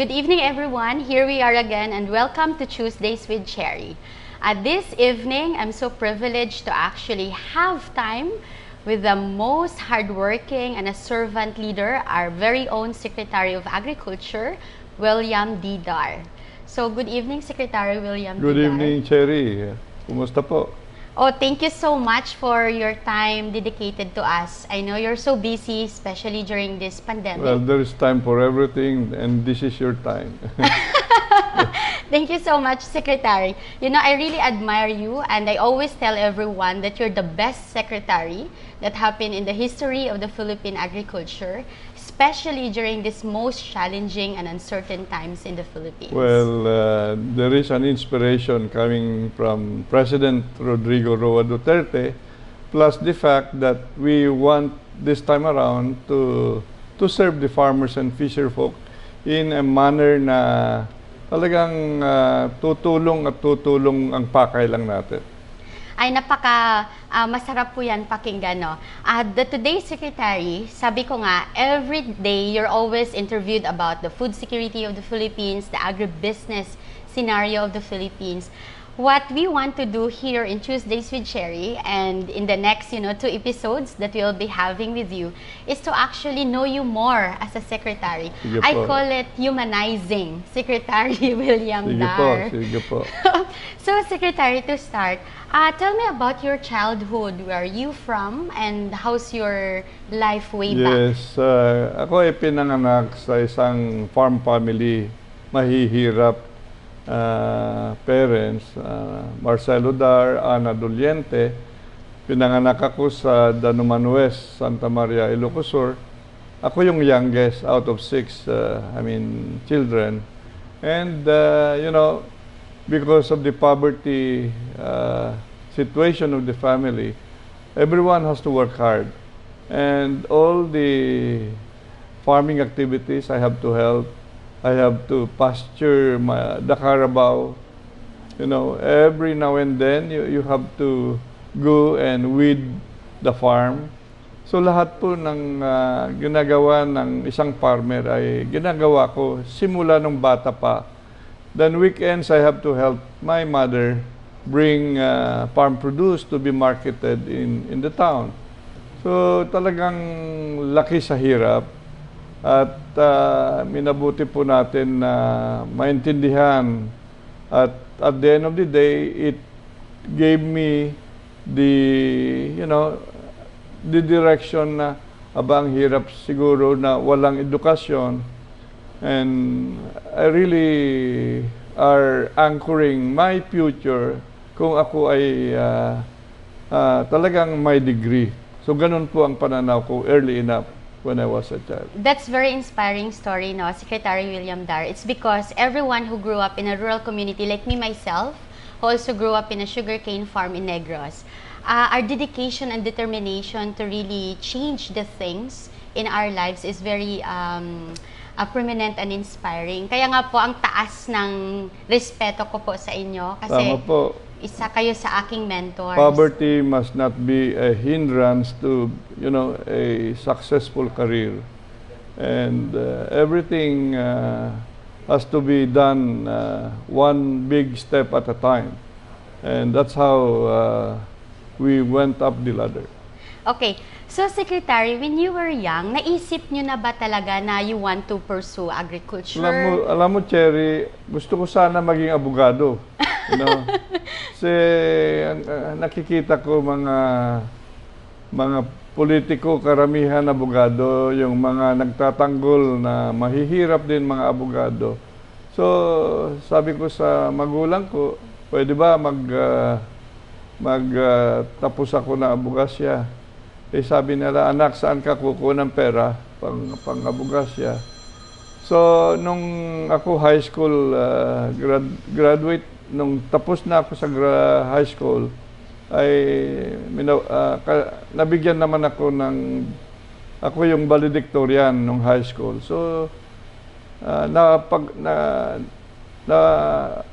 Good evening, everyone. Here we are again, and welcome to Tuesdays with Cherrie. This evening, I'm so privileged to actually have time with the most hardworking and a servant leader, our very own Secretary of Agriculture, William D. Dar. So, good evening, Secretary William D. Dar. Good evening, Cherrie. Kumusta po? Oh, thank you so much for your time dedicated to us. I know you're so busy, especially during this pandemic. Well, there is time for everything, and this is your time. Thank you so much, Secretary. You know, I really admire you, and I always tell everyone that you're the best secretary that happened in the history of the Philippine agriculture, especially during this most challenging and uncertain times in the Philippines. Well, there is an inspiration coming from President Rodrigo Roa Duterte, plus the fact that we want this time around to serve the farmers and fisherfolk in a manner na talagang tutulong at tutulong ang pakailang natin. Ay masarap po yan pakinggan, no? The Today's Secretary, sabi ko nga, every day you're always interviewed about the food security of the Philippines, the agribusiness scenario of the Philippines. What we want to do here in Tuesdays with Cherrie and in the next, 2 episodes that we'll be having with you is to actually know you more as a secretary. I call it humanizing Secretary William Dar. Sige po. So, Secretary, to start, tell me about your childhood. Where are you from and how's your life way back? Yes, ako ay pinanganak sa isang farm family, mahihirap. Parents, Marcelo Dar, Ana Doliente. Pinanganak ako sa Danuman West, Santa Maria, Ilocos. Ako yung youngest out of 6, children. And, because of the poverty situation of the family, everyone has to work hard. And all the farming activities I have to help. I have to pasture the carabao. Every now and then you have to go and weed the farm. So lahat po ng ginagawa ng isang farmer ay ginagawa ko simula nung bata pa. Then weekends I have to help my mother bring farm produce to be marketed in the town. So talagang laki sa hirap. At minabuti po natin na maintindihan at the end of the day, it gave me the direction na abang hirap siguro na walang edukasyon, and I really are anchoring my future kung ako ay talagang may degree. So ganun po ang pananaw ko early enough. When I was a child. That's very inspiring story, no, Secretary William Dar. It's because everyone who grew up in a rural community, like me myself, who also grew up in a sugarcane farm in Negros, our dedication and determination to really change the things in our lives is very prominent and inspiring. Kaya nga po, ang taas ng respeto ko po sa inyo kasi tama po. Isa kayo sa aking mentors. Poverty must not be a hindrance to, a successful career. And everything has to be done one big step at a time. And that's how we went up the ladder. Okay. So, Secretary, when you were young, naisip nyo na ba talaga na you want to pursue agriculture? Alam mo, Cherrie, gusto ko sana maging abogado. Kasi nakikita ko mga politiko, karamihan abogado, yung mga nagtatanggol na mahihirap din mga abogado. So, sabi ko sa magulang ko, pwede ba tapos ako na abogasya? Eh sabi nila, anak, saan ka kukuha ng pera pang abogasya? So, nung ako high school graduate, nung tapos na ako sa high school, ay nabigyan naman ako yung valedictorian nung high school. So,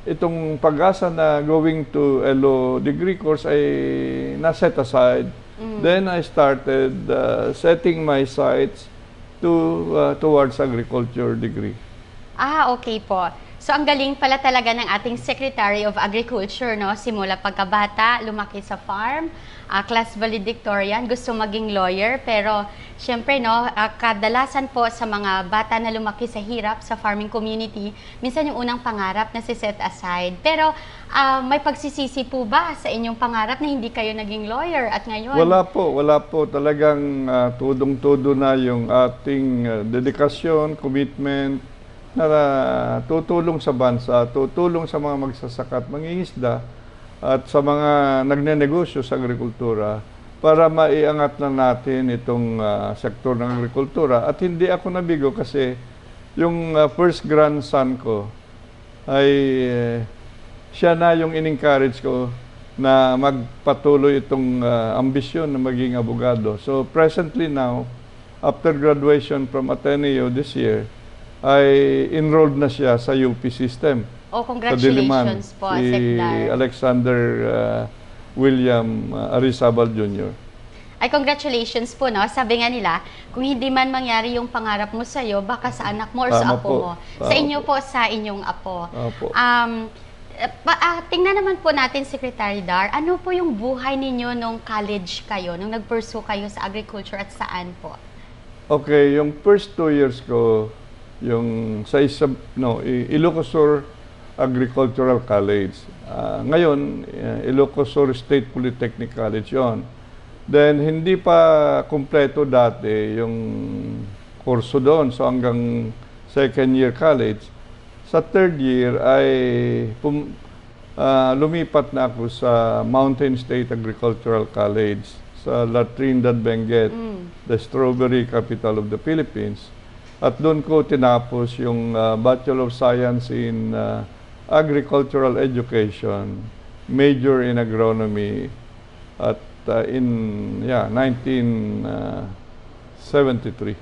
itong pag-asa na going to LO degree course ay na-set aside. Then I started setting my sights towards agriculture degree. Okay po. So, ang galing pala talaga ng ating Secretary of Agriculture, no? Simula pagkabata, lumaki sa farm, class valedictorian, gusto maging lawyer, pero syempre, no, kadalasan po sa mga bata na lumaki sa hirap, sa farming community, minsan yung unang pangarap na si-set aside. Pero, may pagsisisi po ba sa inyong pangarap na hindi kayo naging lawyer at ngayon? Wala po. Talagang tudong-tudo na yung ating dedikasyon, commitment, na tutulong sa bansa, tutulong sa mga magsasaka at mangingisda at sa mga nagnenegosyo sa agrikultura para maiangat na natin itong sektor ng agrikultura. At hindi ako nabigo kasi yung first grandson ko ay siya na yung in-encourage ko na magpatuloy itong ambisyon na maging abogado. So presently now, after graduation from Ateneo this year, ay enrolled na siya sa UP system. Congratulations po, si Secretary. Alexander William Arizabal Jr. Ay, congratulations po, no? Sabi nga nila, kung hindi man mangyari yung pangarap mo sa'yo, baka sa anak mo or sa apo mo. Sa inyo po, sa inyong apo. Tingnan naman po natin, Secretary Dar, ano po yung buhay ninyo nung college kayo, nung nag-pursue kayo sa agriculture at saan po? Okay, yung first 2 years ko, yung sa Ilocos Sur Agricultural College. Ngayon, Ilocos Sur State Polytechnic College yon. Then, hindi pa kumpleto dati yung kurso doon. So, hanggang second year college. Sa third year ay lumipat na ako sa Mountain State Agricultural College sa La Trinidad Benguet, the strawberry capital of the Philippines. At doon ko tinapos yung Bachelor of Science in Agricultural Education, major in agronomy at in 1973.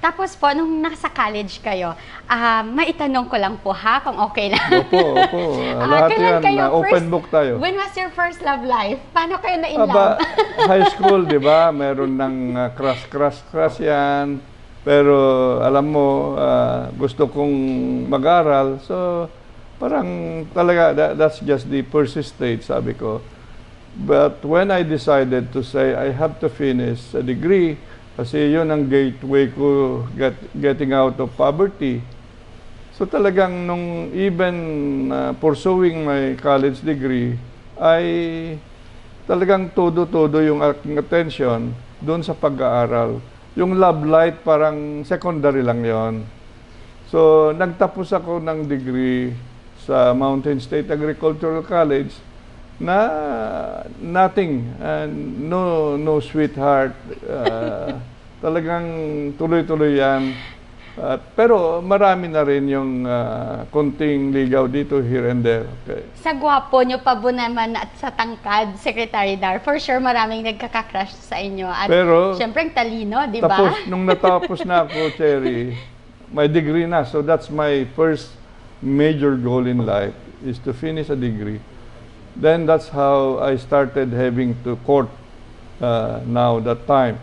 Tapos po, nung nasa college kayo, maitanong ko lang po ha, kung okay lang. Opo. Lahat yan, open book tayo. When was your first love life? Paano kayo na-in-love? High school, di ba? Meron ng crush yan. Pero alam mo, gusto kong mag-aral. So, parang talaga, that's just the first stage, sabi ko. But when I decided to say, I have to finish a degree, kasi yun ang gateway ko getting out of poverty. So talagang nung even pursuing my college degree, ay talagang todo-todo yung aking attention doon sa pag-aaral. Yung love life parang secondary lang yon. So nagtapos ako ng degree sa Mountain State Agricultural College na nothing, no sweetheart. Talagang tuloy-tuloy yan. Pero marami na rin yung konting ligaw dito, here and there. Okay. Sa gwapo nyo pa po naman at sa tangkad, Secretary Dar, for sure maraming nagkaka-crush sa inyo. At pero, syempre talino, di ba? Nung natapos na ako, Cherrie, may degree na. So that's my first major goal in life, is to finish a degree. Then that's how I started having to court now, that time.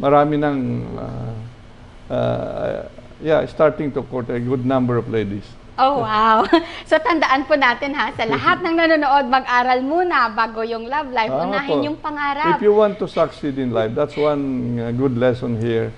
Marami ng starting to court a good number of ladies. Oh, wow. So, tandaan po natin ha, sa lahat ng nanonood, mag-aral muna bago yung love life. Unahin yung pangarap. If you want to succeed in life, that's one good lesson here.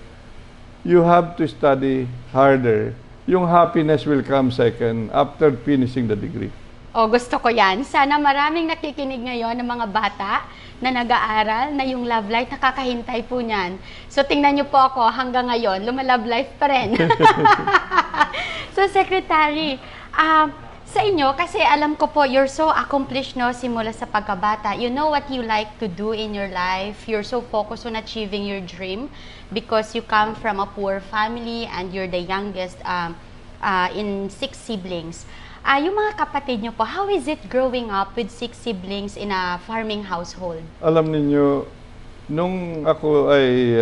You have to study harder. Yung happiness will come second after finishing the degree. Oh, gusto ko yan. Sana maraming nakikinig ngayon ng mga bata na nag-aaral na yung love life, nakakahintay po niyan. So, tingnan niyo po ako hanggang ngayon, lumalove life pa rin. So, Secretary, Sa inyo, kasi alam ko po, you're so accomplished, no, simula sa pagkabata. You know what you like to do in your life. You're so focused on achieving your dream because you come from a poor family and you're the youngest in 6 siblings. Yung mga kapatid nyo po, how is it growing up with 6 siblings in a farming household? Alam ninyo, nung ako ay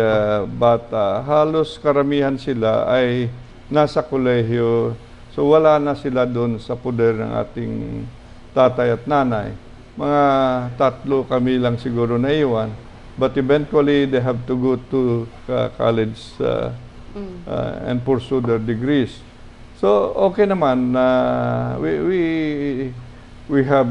bata, halos karamihan sila ay nasa kolehiyo. So wala na sila doon sa poder ng ating tatay at nanay. Mga 3 kami lang siguro naiwan. But eventually, they have to go to college and pursue their degrees. So okay naman na we have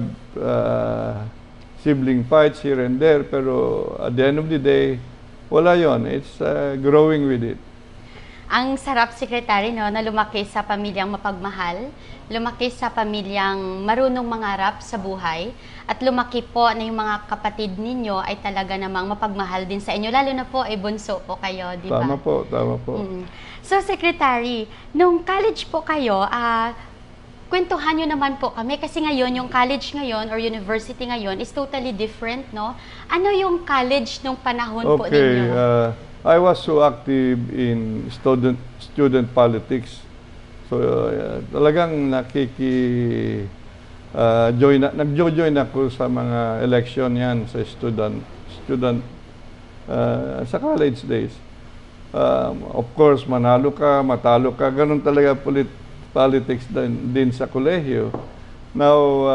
sibling fights here and there, pero at the end of the day, wala yon. It's growing with it. Ang sarap, Secretary, no, na lumaki sa pamilyang mapagmahal, lumaki sa pamilyang marunong mangarap sa buhay, at lumaki po na yung mga kapatid ninyo ay talaga namang mapagmahal din sa inyo, lalo na po ay bunso po kayo, di ba? Tama po, tama po. So, Secretary, nung college po kayo, kwentuhan nyo naman po kami kasi ngayon, yung college ngayon or university ngayon is totally different, no? Ano yung college nung panahon po ninyo? I was so active in student politics. So talagang nagjo-join ako sa mga election yan sa student sa college days. Of course, manalo ka, matalo ka, ganun talaga politics din sa kolehiyo. Now,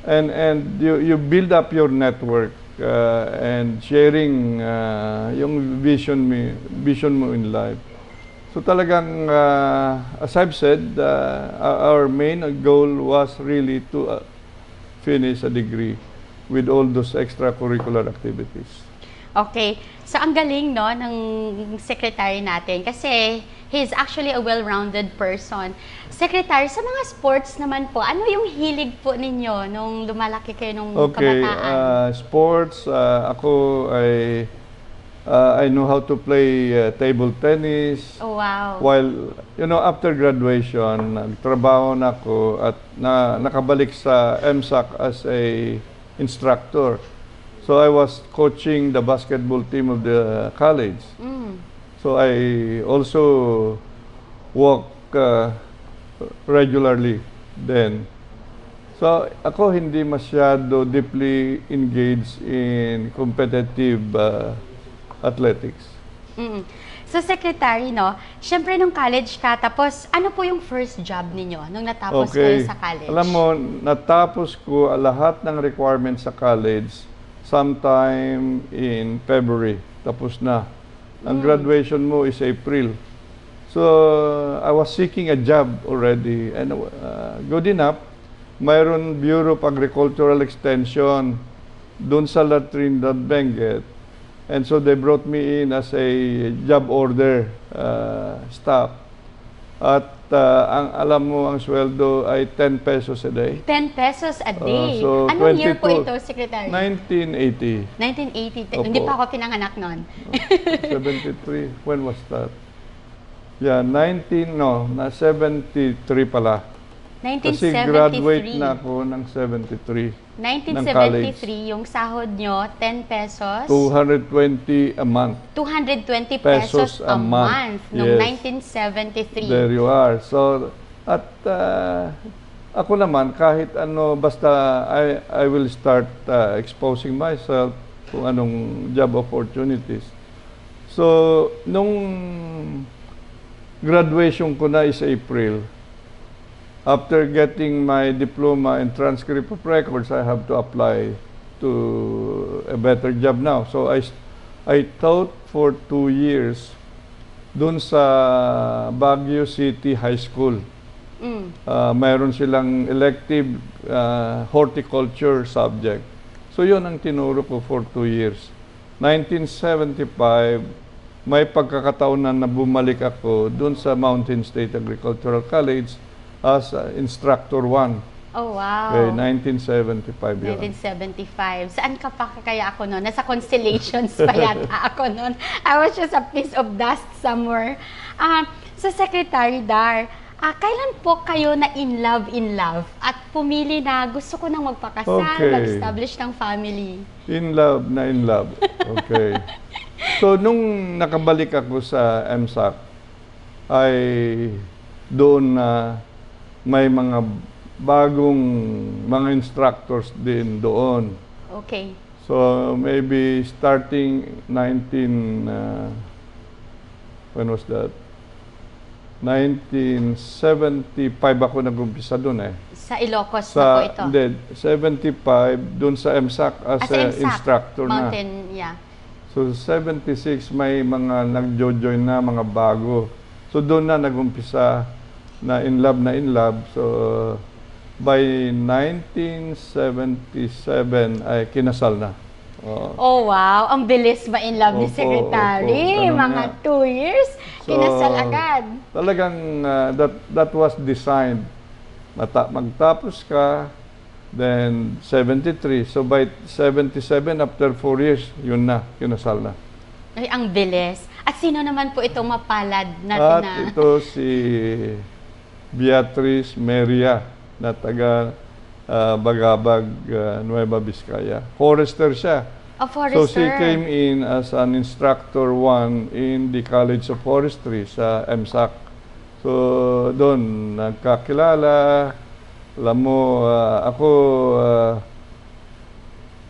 and you build up your network and sharing yung vision mo in life. So talagang, as I've said, our main goal was really to finish a degree with all those extracurricular activities. Okay. So, ang galing, no, ng secretary natin kasi he's actually a well-rounded person. Secretary, sa mga sports naman po, ano yung hilig po ninyo nung lumalaki kayo nung kabataan? Sports, ako I know how to play table tennis. Oh, wow. While, after graduation, nagtrabaho na ako at nakabalik sa MSAC as a instructor. So I was coaching the basketball team of the college. So I also walk regularly then. So ako hindi masyado deeply engaged in competitive athletics. So, Secretary, no, syempre nung college ka, tapos ano po yung first job ninyo nung natapos kayo sa college? Alam mo, natapos ko lahat ng requirements sa college sometime in February. Tapos na. Ang graduation mo is April. So, I was seeking a job already. And good enough, mayroon Bureau of Agricultural Extension doon sa Latrine, Benguet. And so they brought me in as a job order staff. At ang alam mo, ang sweldo ay 10 pesos a day. 10 pesos a day? So Anong year po ito, Secretary? 1980. 1980. Hindi pa ako pinanganak noon. 73. When was that? Yeah, 73 pala. 1973. Kasi graduate na ako ng 73. 1973, yung sahod nyo, 10 pesos? 220 a month. 220 pesos a month noong 1973. There you are. So, at ako naman, kahit ano, basta I will start exposing myself kung anong job opportunities. So, nung graduation ko na is April, after getting my diploma in transcript of records, I have to apply to a better job now. So I taught for 2 years dun sa Baguio City High School. Mayroon silang elective horticulture subject. So yun ang tinuro ko for 2 years. 1975, may pagkakataon na bumalik ako dun sa Mountain State Agricultural College as instructor 1. Oh, wow. Okay, 1975 yun. 1975. Saan ka pa kaya ako noon? Nasa Constellations pa yata ako noon. I was just a piece of dust somewhere. So, Secretary Dar, Kailan po kayo na in love at pumili na gusto ko nang magpakasal, Okay. mag-establish ng family? In love na in love. Okay. So, nung nakabalik ako sa MSAC, ay doon na may mga bagong mga instructors din doon. Okay. So, maybe starting when was that? 1975 ako nag-umpisa doon eh. Sa Ilocos na po ito. Hindi, 75 doon sa MSAC as Sa a MSAC, instructor na. Mountain, yeah. So 76 may mga nag-join na mga bago. So doon na nag-umpisa na in love. So by 1977 ay kinasal na. Oh wow, ang bilis ba in love ni Opo, Secretary? opo, ganun Mga nga. 2 years, So, kinasal agad. Talagang that was designed. Magtapos ka, then 73. So by 77, after 4 years, yun na, kinasal na. Ay, ang bilis. At sino naman po itong mapalad At natin na... ito si Beatrice Meria na taga Bagabag, Nueva Vizcaya. Forester siya. A forester. So she came in as an instructor 1 in the College of Forestry sa MSAC. So doon nagkakilala. Alam mo, ako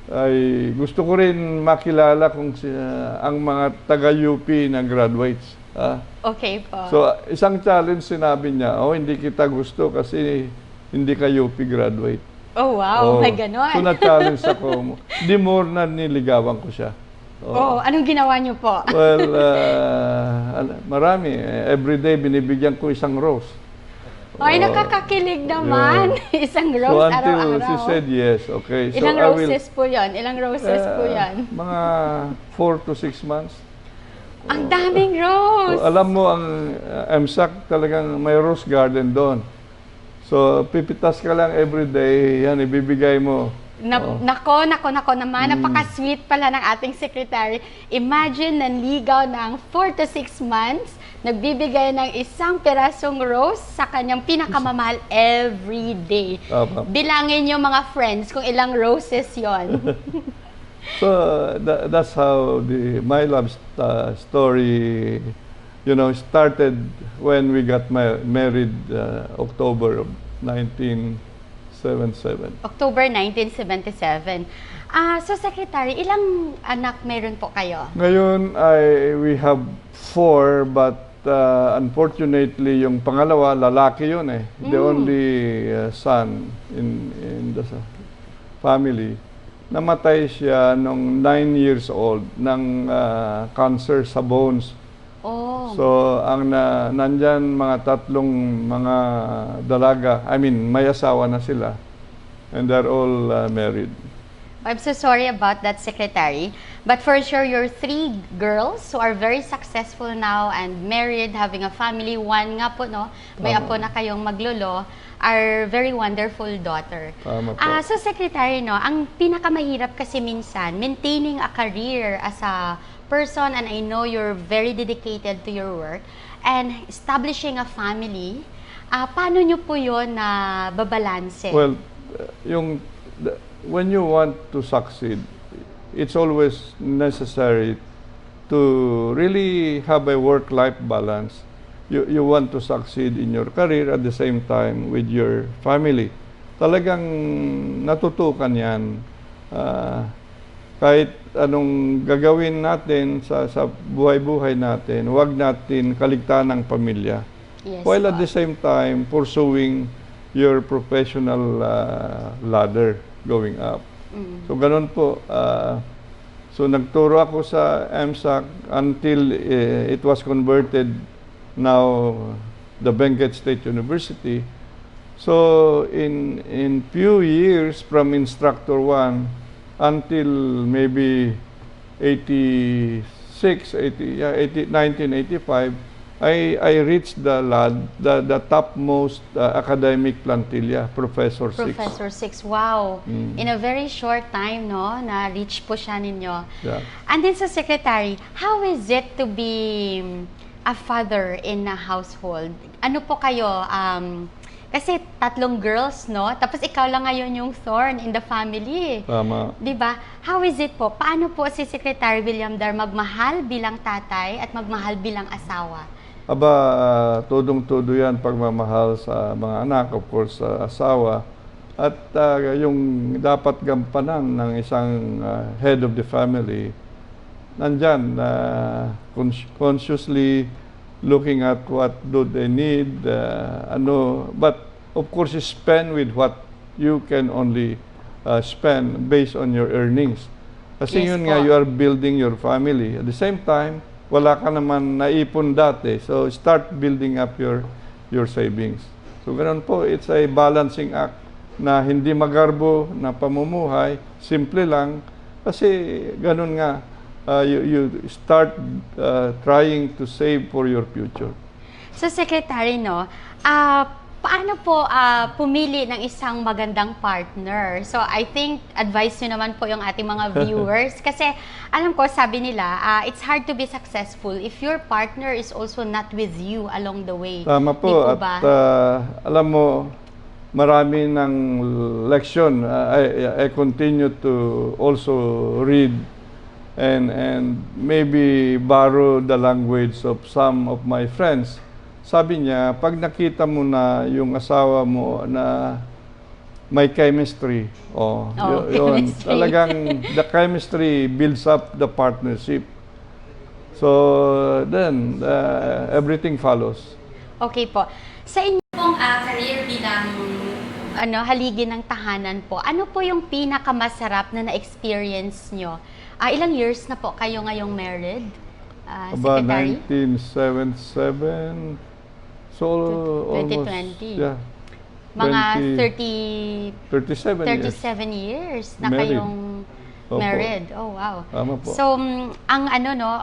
ay gusto ko rin makilala kung ang mga taga-UP na graduates. Okay po. So isang challenge sinabi niya, hindi kita gusto kasi hindi ka UP graduate. Oh wow, may ganon. So na-challenge ako. Di more na niligawan ko siya. Anong ginawa niyo po? Well, marami. Everyday binibigyan ko isang rose. Ay, nakakakilig naman. Isang rose So until araw-araw. she said yes, okay. Ilang so roses po yon? Ilang roses po yon? Mga 4 to 6 months. Ang daming rose! So, alam mo, ang MSAC talagang may rose garden doon. So, pipitas ka lang everyday, yan, ibibigay mo. Nako naman. Napaka-sweet pala ng ating secretary. Imagine, nanligaw ng 4 to 6 months, nagbibigay ng isang pirasong rose sa kanyang pinakamamahal every day. Bilangin niyo mga friends kung ilang roses yon. So, that's how my love story, started when we got married October of 1977. October 1977. So, Secretary, ilang anak meron po kayo? Ngayon, we have 4, but unfortunately, yung pangalawa, lalaki yun eh. The only son in the family. Namatay siya nung 9 years old ng cancer sa bones. Oh. So, ang nandyan mga 3 mga dalaga, may asawa na sila. And they're all married. I'm so sorry about that, Secretary. But for sure, your 3 girls who are very successful now and married, having a family, one nga po, no? May apo na kayong maglolo, are very wonderful daughter. Tama po. So, Secretary, no, ang pinakamahirap kasi minsan, maintaining a career as a person, and I know you're very dedicated to your work, and establishing a family, paano nyo po yun na babalanse? Well, when you want to succeed, it's always necessary to really have a work-life balance. You want to succeed in your career at the same time with your family. Talagang natutukan yan. Kahit anong gagawin natin sa buhay-buhay natin, huwag natin kaligtaan ang pamilya. Yes, While at the same time, pursuing your professional ladder going up. So, ganun po. So, nagturo ako sa MSAC until it was converted now the Benguet State University. So, in few years from instructor 1 until maybe 1985, I reached the topmost academic plantilla, Professor 6. Professor 6, wow. In a very short time, no, na-reach po siya ninyo. Yeah. And then sa Secretary, how is it to be a father in a household? Ano po kayo? Kasi 3 girls, no? Tapos ikaw lang ngayon yung thorn in the family. Tama. 'Di ba? How is it po? Paano po si Secretary William Dar magmahal bilang tatay at magmahal bilang asawa? Aba, tudong-tudo yan pagmamahal sa mga anak, of course, sa asawa. At yung dapat gampanan ng isang head of the family, nandyan, consciously looking at what do they need, but of course, spend with what you can only spend based on your earnings. Kasi Yes yun po. nga, you are building your family. At the same time, wala ka naman naipon dati. So, start building up your savings. So, ganun po, it's a balancing act na hindi magarbo na pamumuhay, simple lang. Kasi ganun nga, you start trying to save for your future. So, Secretary, no, paano po pumili ng isang magandang partner? So, I think advice nyo naman po yung ating mga viewers. Kasi, alam ko, sabi nila, it's hard to be successful if your partner is also not with you along the way. Tama Di po. po ba? At alam mo, marami ng leksyon. I continue to also read and maybe borrow the language of some of my friends. Sabi niya, pag nakita mo na yung asawa mo na may chemistry, yun, chemistry. talagang the chemistry builds up the partnership. So then, everything follows. Okay po. Sa inyo pong career bilang haligi ng tahanan po, ano po yung pinakamasarap na na-experience nyo? Ilang years na po kayo ngayong married, About Secretary? 1977, so almost, 2020. yeah, Mga 37 years. 37 years na Married. kayong Opo. married. Oh, wow. Tama po. So, ang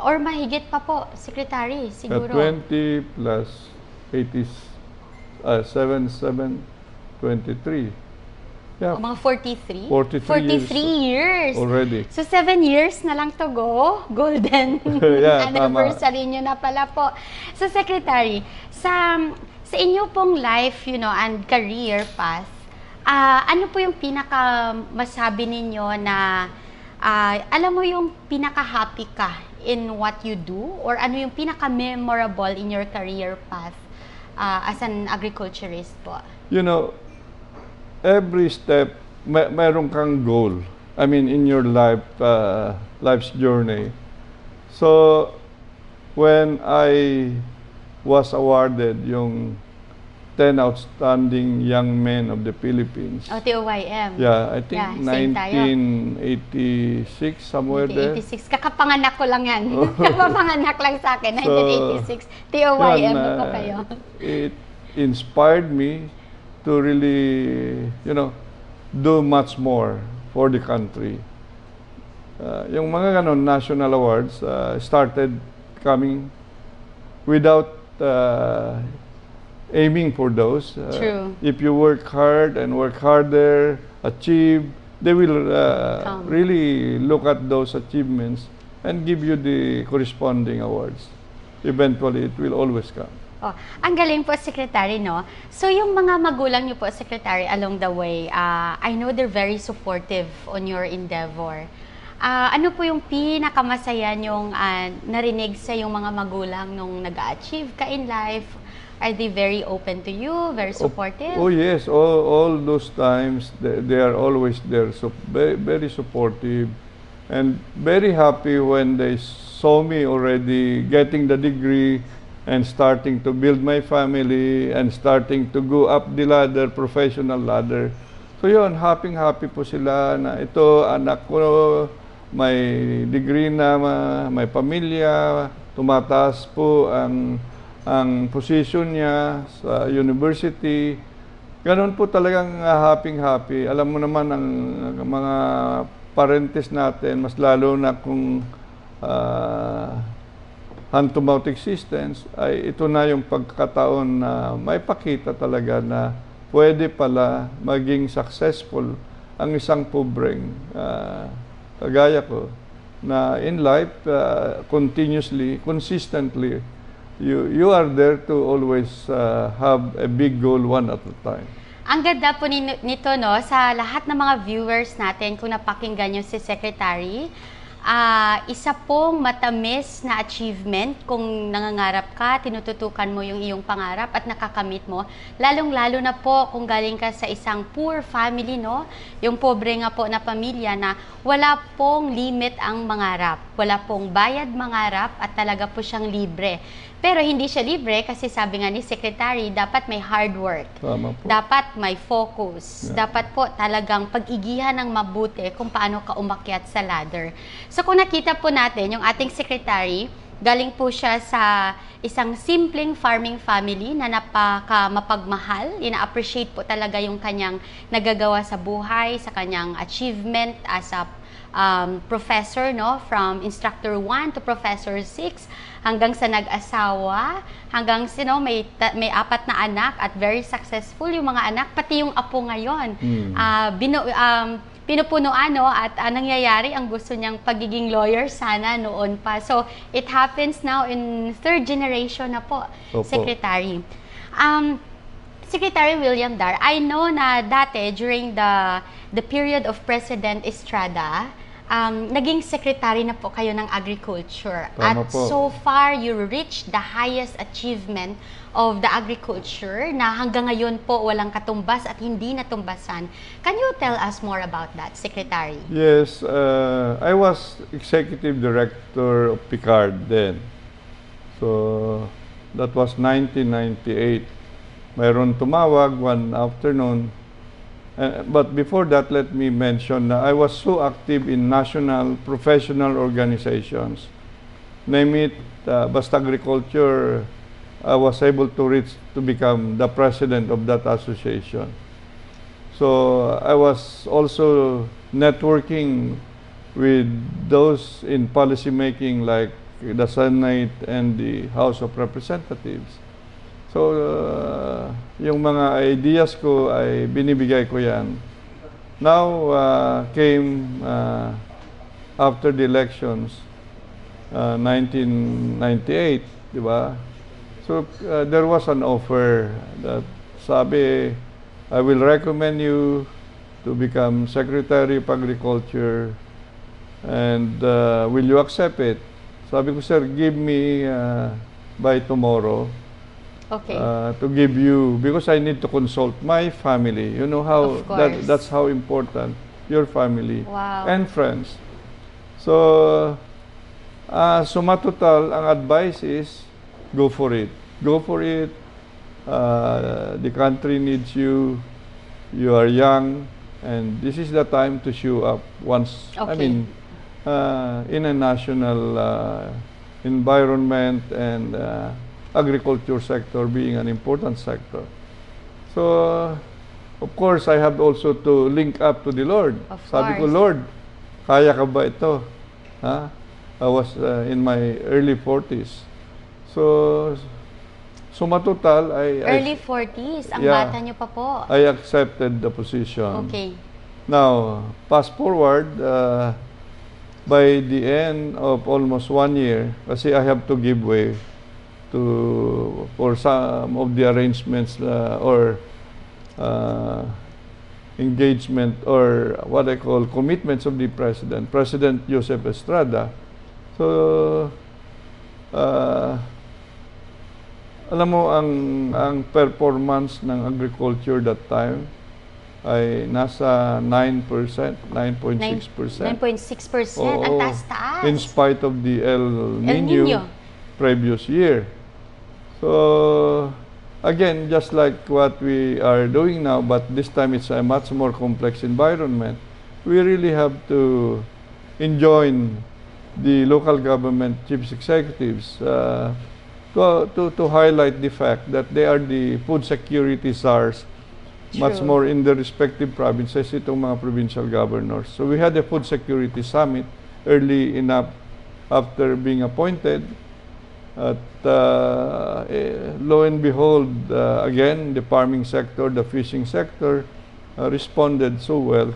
or mahigit pa po, Secretary, siguro. 20 plus 80s, 23. Yeah, Mga 43? 43 years. already. So, 7 years na lang to go. Golden Yeah, anniversary nyo na pala po. So, Secretary, sa inyo pong life, and career path, ano po yung pinaka masabi ninyo na, alam mo yung pinaka-happy ka in what you do? Or ano yung pinaka-memorable in your career path as an agriculturist po? You know, every step, mayroon kang goal. I mean, in your life's journey. So, when I was awarded yung 10 outstanding young men of the Philippines. TOYM. Yeah, I think Yeah, same tayo. 1986, somewhere there. 1986. Kakapanganak ko lang yan. Kakapanganak lang sa akin. 1986. TOYM Yun, na po kayo. It inspired me to really, do much more for the country. Yung mga ganon national awards started coming without aiming for those. True. If you work hard and work harder, achieve, they will really look at those achievements and give you the corresponding awards. Eventually, it will always come. Ang galing po, Secretary, no? So, yung mga magulang niyo po, Secretary, along the way, I know they're very supportive on your endeavor. Ano po yung pinakamasaya niyong narinig sa yung mga magulang nung nag-achieve ka in life? Are they very open to you, very supportive? Oh yes, all those times, they are always there, so very supportive and very happy when they saw me already getting the degree and starting to build my family and starting to go up the ladder, professional ladder. So yun, happy po sila na ito, anak ko, may degree na, may pamilya, tumataas po ang position niya sa university. Ganon po talagang happy. Alam mo naman ang mga parentes natin, mas lalo na kung hand-to-mouth existence, ay ito na yung pagkakataon na may pakita talaga na pwede pala maging successful ang isang pobreng kagaya ko na in life, consistently you are there to always have a big goal one at a time. Ang ganda po nito, no, sa lahat ng mga viewers natin, kung napakinggan nyo si Secretary, isa pong matamis na achievement kung nangangarap ka, tinututukan mo yung iyong pangarap at nakakamit mo. Lalong-lalo na po kung galing ka sa isang poor family, no? Yung pobre nga po na pamilya na wala pong limit ang mangarap. Wala pong bayad mangarap at talaga po siyang libre. Pero hindi siya libre kasi sabi nga ni Secretary, dapat may hard work. Tama po. Dapat may focus. Yeah. Dapat po talagang pag-igihan ng mabuti kung paano ka umakyat sa ladder. So kung nakita po natin, yung ating Secretary, galing po siya sa isang simpleng farming family na napaka mapagmahal. Ina-appreciate po talaga yung kanyang nagagawa sa buhay, sa kanyang achievement as a professor, no, from instructor 1 to professor 6, hanggang sa nag-asawa, hanggang may 4 na anak at very successful yung mga anak, pati yung apo ngayon. Pinupunuan, no, at nangyayari ang gusto niyang pagiging lawyer sana noon pa. So it happens now in 3rd generation na po. Opo. Secretary. Secretary William Dar, I know na dati during the period of President Estrada, naging secretary na po kayo ng agriculture. Tama At po. so far, you reached the highest achievement of the agriculture na hanggang ngayon po walang katumbas at hindi natumbasan. Can you tell us more about that, Secretary? Yes, I was executive director of Picard then. So that was 1998. Mayroon tumawag one afternoon. But before that, let me mention na I was so active in national professional organizations. Name it, basta agriculture, I was able to reach to become the president of that association. So I was also networking with those in policy making like the Senate and the House of Representatives. So, yung mga ideas ko ay binibigay ko yan. Now, came after the elections, 1998, di ba? So, there was an offer that sabi, I will recommend you to become Secretary of Agriculture and will you accept it? Sabi ko, sir, give me by tomorrow. Okay. To give you, because I need to consult my family. You know how Of course. that's how important your family Wow. and friends. So, suma total, ang advice is go for it. Go for it. The country needs you. You are young, and this is the time to show up once. I Okay. mean, in a national environment and agriculture sector being an important sector. So, of course, I have also to link up to the Lord. Of Sabi ko, course. Lord, kaya ka ba ito? Ha? I was in my early 40s. So, suma total, Early 40s, ang Yeah. bata niyo pa po. I accepted the position. Okay. Now, fast forward, by the end of almost 1 year, kasi I have to give way for some of the arrangements or engagement or what I call commitments of the President, President Joseph Estrada. So, alam mo, ang performance ng agriculture that time ay nasa 9%, 9.6%. 9.6%, ang Oo, taas-taas. in spite of the El El Nino Nino. previous year. So, again, just like what we are doing now, but this time it's a much more complex environment, we really have to enjoin the local government chief executives to highlight the fact that they are the food security czars, much True. more in the respective provinces, itong mga provincial governors. So we had a food security summit early enough after being appointed. At lo and behold, again, the farming sector, the fishing sector responded so well.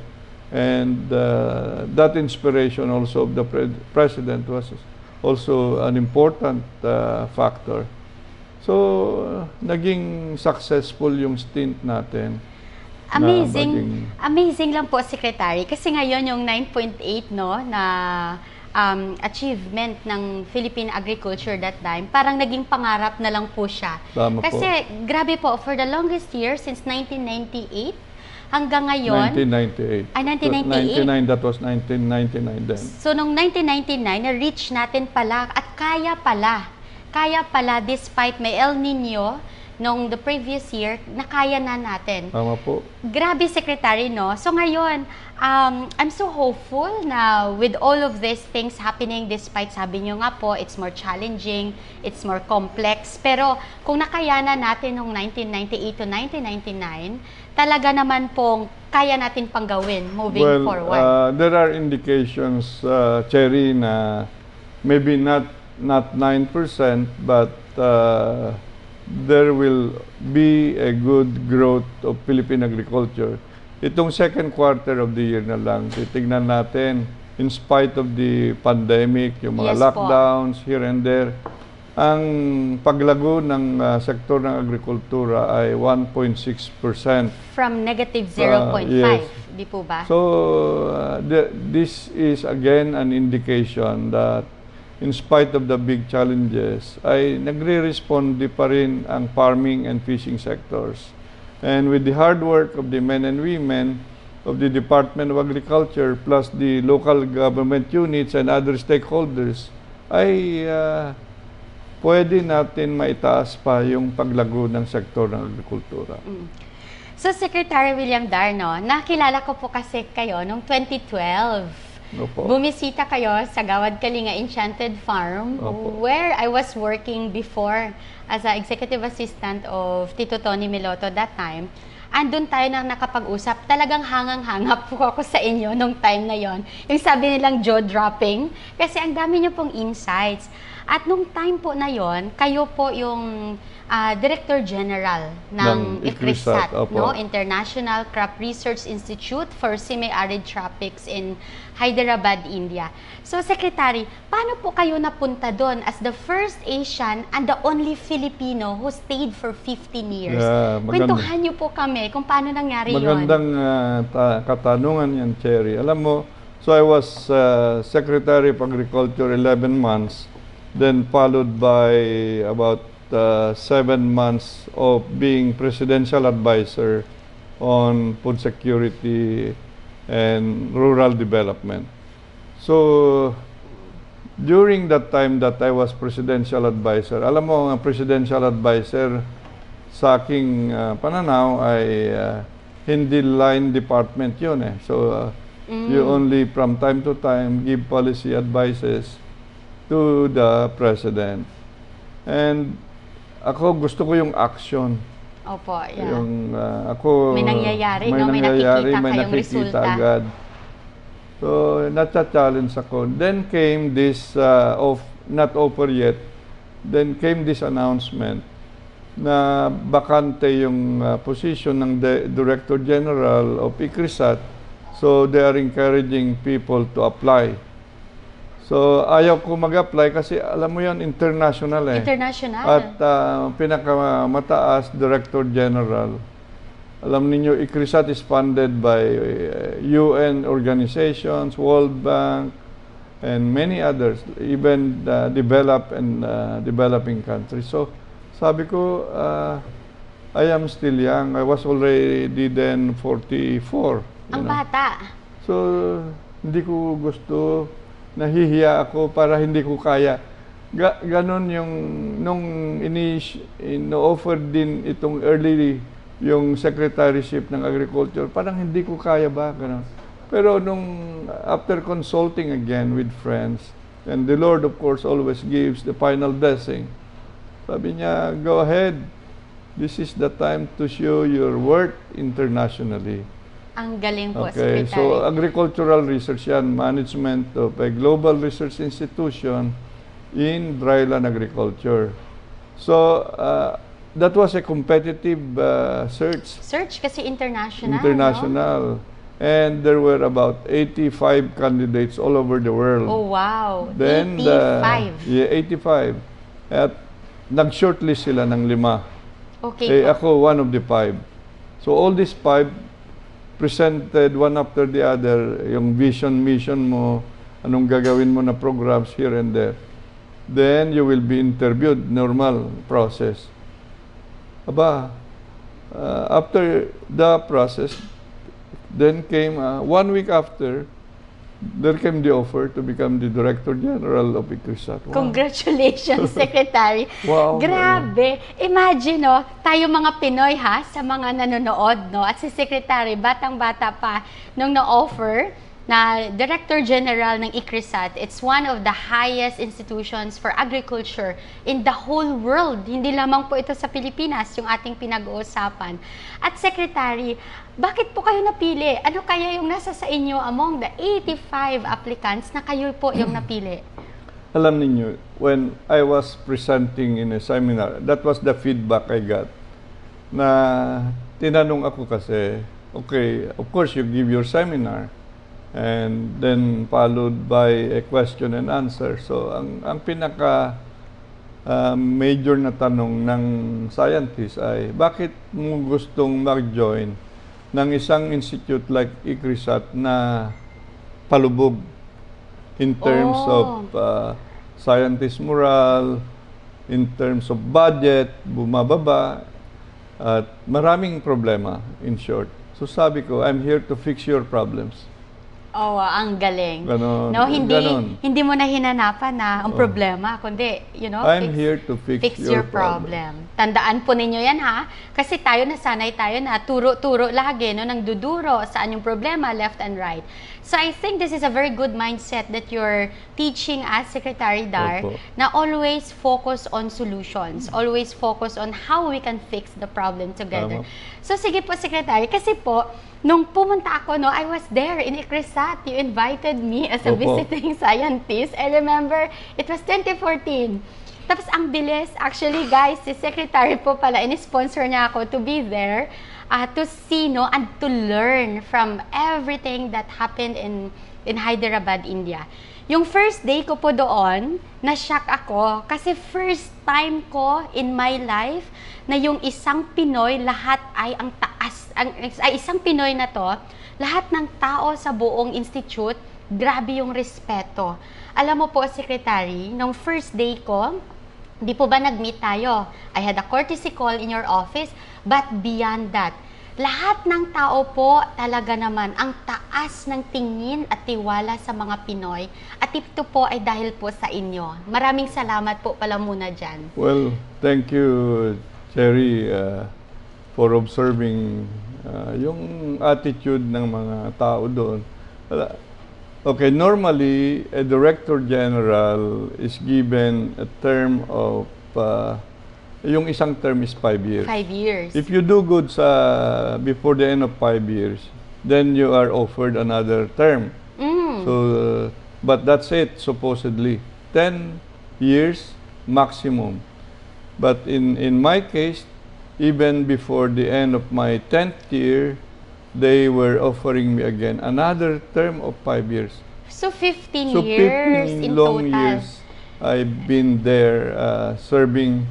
And that inspiration also of the president was also an important factor. So, naging successful yung stint natin. Amazing. Amazing lang po, Secretary. Kasi ngayon yung 9.8 no, na achievement ng Philippine Agriculture that time, parang naging pangarap na lang po siya. Tama Kasi po. grabe po, for the longest year, since 1998, hanggang ngayon. 1998. Ay, 99, 1998. that was 1999 then. So, nung 1999, na-reach natin pala, at kaya pala, despite may El Nino, nung the previous year, nakaya na natin. Tama po. Grabe, Secretary, no? So ngayon, I'm so hopeful na with all of these things happening, despite sabi nyo nga po, it's more challenging, it's more complex. Pero kung nakayanan natin noong 1998 to 1999, talaga naman pong kaya natin pang gawin moving forward. There are indications, Cherrie, na maybe not 9%, but there will be a good growth of Philippine agriculture. Itong second quarter of the year na lang, titignan natin, in spite of the pandemic, yung mga lockdowns here and there, ang paglago ng sektor ng agrikultura ay 1.6%. From negative 0.5, yes. Di po ba? So, this is again an indication that in spite of the big challenges, ay nagre-respond pa rin ang farming and fishing sectors. And with the hard work of the men and women of the Department of Agriculture plus the local government units and other stakeholders, ay pwede natin maitaas pa yung paglago ng sektor ng agrikultura. So, Secretary William Darno, nakilala ko po kasi kayo noong 2012. Opo. Bumisita kayo sa Gawad Kalinga Enchanted Farm, Opo. where I was working before as an executive assistant of Tito Tony Miloto that time. Andun tayo na nakapag-usap. Talagang hangang-hanga po ako sa inyo nung time na yon. Yung sabi nilang jaw-dropping. Kasi ang dami niyo pong insights. At nung time po na yon, kayo po yung Director General ng ICRISAT, no? International Crop Research Institute for Semi-Arid Tropics in Hyderabad, India. So, Secretary, paano po kayo napunta doon as the first Asian and the only Filipino who stayed for 15 years? Kwentuhan niyo po kami kung paano nangyari yun. Magandang katanungan yan, Cherrie. Alam mo, so I was Secretary of Agriculture 11 months, then followed by about 7 months of being presidential advisor on food security and rural development. So, during that time that I was presidential advisor, alam mo, ang presidential advisor sa aking pananaw ay hindi line department yun eh. So, you only from time to time give policy advices to the president. And ako, gusto ko yung action. Opo, yeah. Yung, ako, may nangyayari, no? May nakikita agad. So, nata-challenge ako. Then came this, not over yet, then came this announcement na bakante yung position ng Director General of ICRISAT. So, they are encouraging people to apply. So, ayaw ko mag-apply kasi alam mo yan, international eh. International. At pinakamataas Director General. Alam niyo, ICRISAT is funded by UN organizations, World Bank, and many others, even developed and developing countries. So, sabi ko, I am still young. I was already then 44. Ang bata. So, hindi ko gusto, nahihiya ako para hindi ko kaya. Ganon yung, nung ino-offer din itong early, yung secretaryship ng agriculture, parang hindi ko kaya ba, ganon. Pero nung, after consulting again with friends, and the Lord of course always gives the final blessing, sabi niya, go ahead, this is the time to show your worth internationally. Ang galing po, Okay, Secretary. so agricultural research yan, management of a global research institution in dryland agriculture. So, that was a competitive search. Search kasi international, International. no? And there were about 85 candidates all over the world. Oh, wow. Then, 85. yeah, 85. At nag-shortlist sila ng 5. Okay po. Ako, one of the 5. So, all these 5 presented one after the other, yung vision, mission mo, anong gagawin mo na programs here and there. Then, you will be interviewed, normal process. Aba, after the process, then came, 1 week after, there came the offer to become the Director General of ICRISAT. Wow. Congratulations, Secretary. Wow. Grabe. Imagine, no, tayo mga Pinoy, ha, sa mga nanonood, no, at si Secretary, batang-bata pa, nung na-offer na Director General ng ICRISAT. It's one of the highest institutions for agriculture in the whole world. Hindi lamang po ito sa Pilipinas, yung ating pinag-uusapan. At Secretary, bakit po kayo napili? Ano kaya yung nasa sa inyo among the 85 applicants na kayo po yung napili? Alam niyo, when I was presenting in a seminar, that was the feedback I got. Na tinanong ako kasi, okay, of course you give your seminar and then followed by a question and answer. So, ang pinaka major na tanong ng scientist ay, bakit mo gustong mag-join ng isang institute like ICRISAT na palubog in terms of scientist morale, in terms of budget, bumababa, at maraming problema, in short. So sabi ko, I'm here to fix your problems. Oh, ang galing. Ganon, No, hindi ganon. hindi mo na hinanapan na ang problema, kundi, you know, I'm here to fix your problem. Tandaan po ninyo yan, ha? Kasi tayo nasanay tayo na turo-turo lagi, no, nang duduro saan yung problema, left and right. So I think this is a very good mindset that you're teaching us, Secretary Dar, Opo. na always focus on solutions, always focus on how we can fix the problem together. Tama. So sige po, Secretary, kasi po, nung pumunta ako, no, I was there in ICRISAT. You invited me as a Opo. visiting scientist. I remember, it was 2014. Tapos ang bilis, actually guys, si Secretary po pala, in-sponsor niya ako to be there, to see, no, and to learn from everything that happened in Hyderabad, India. Yung first day ko po doon, na-shock ako kasi first time ko in my life na yung isang Pinoy, lahat ay ang taas, ay isang Pinoy na to, lahat ng tao sa buong institute, grabe yung respeto. Alam mo po, Secretary, nung first day ko, di po ba nag-meet tayo? I had a courtesy call in your office, but beyond that, lahat ng tao po talaga naman ang taas ng tingin at tiwala sa mga Pinoy. At ito po ay dahil po sa inyo. Maraming salamat po pala muna dyan. Well, thank you, Cherrie, for observing yung attitude ng mga tao doon. Okay, normally, a Director General is given a term of yung isang term is 5 years. 5 years. If you do good before the end of 5 years, then you are offered another term. So, but that's it, supposedly. 10 years maximum. But in my case, even before the end of my 10th year, they were offering me again another term of 5 years. So 15 So years 15 in long total. years I've been there serving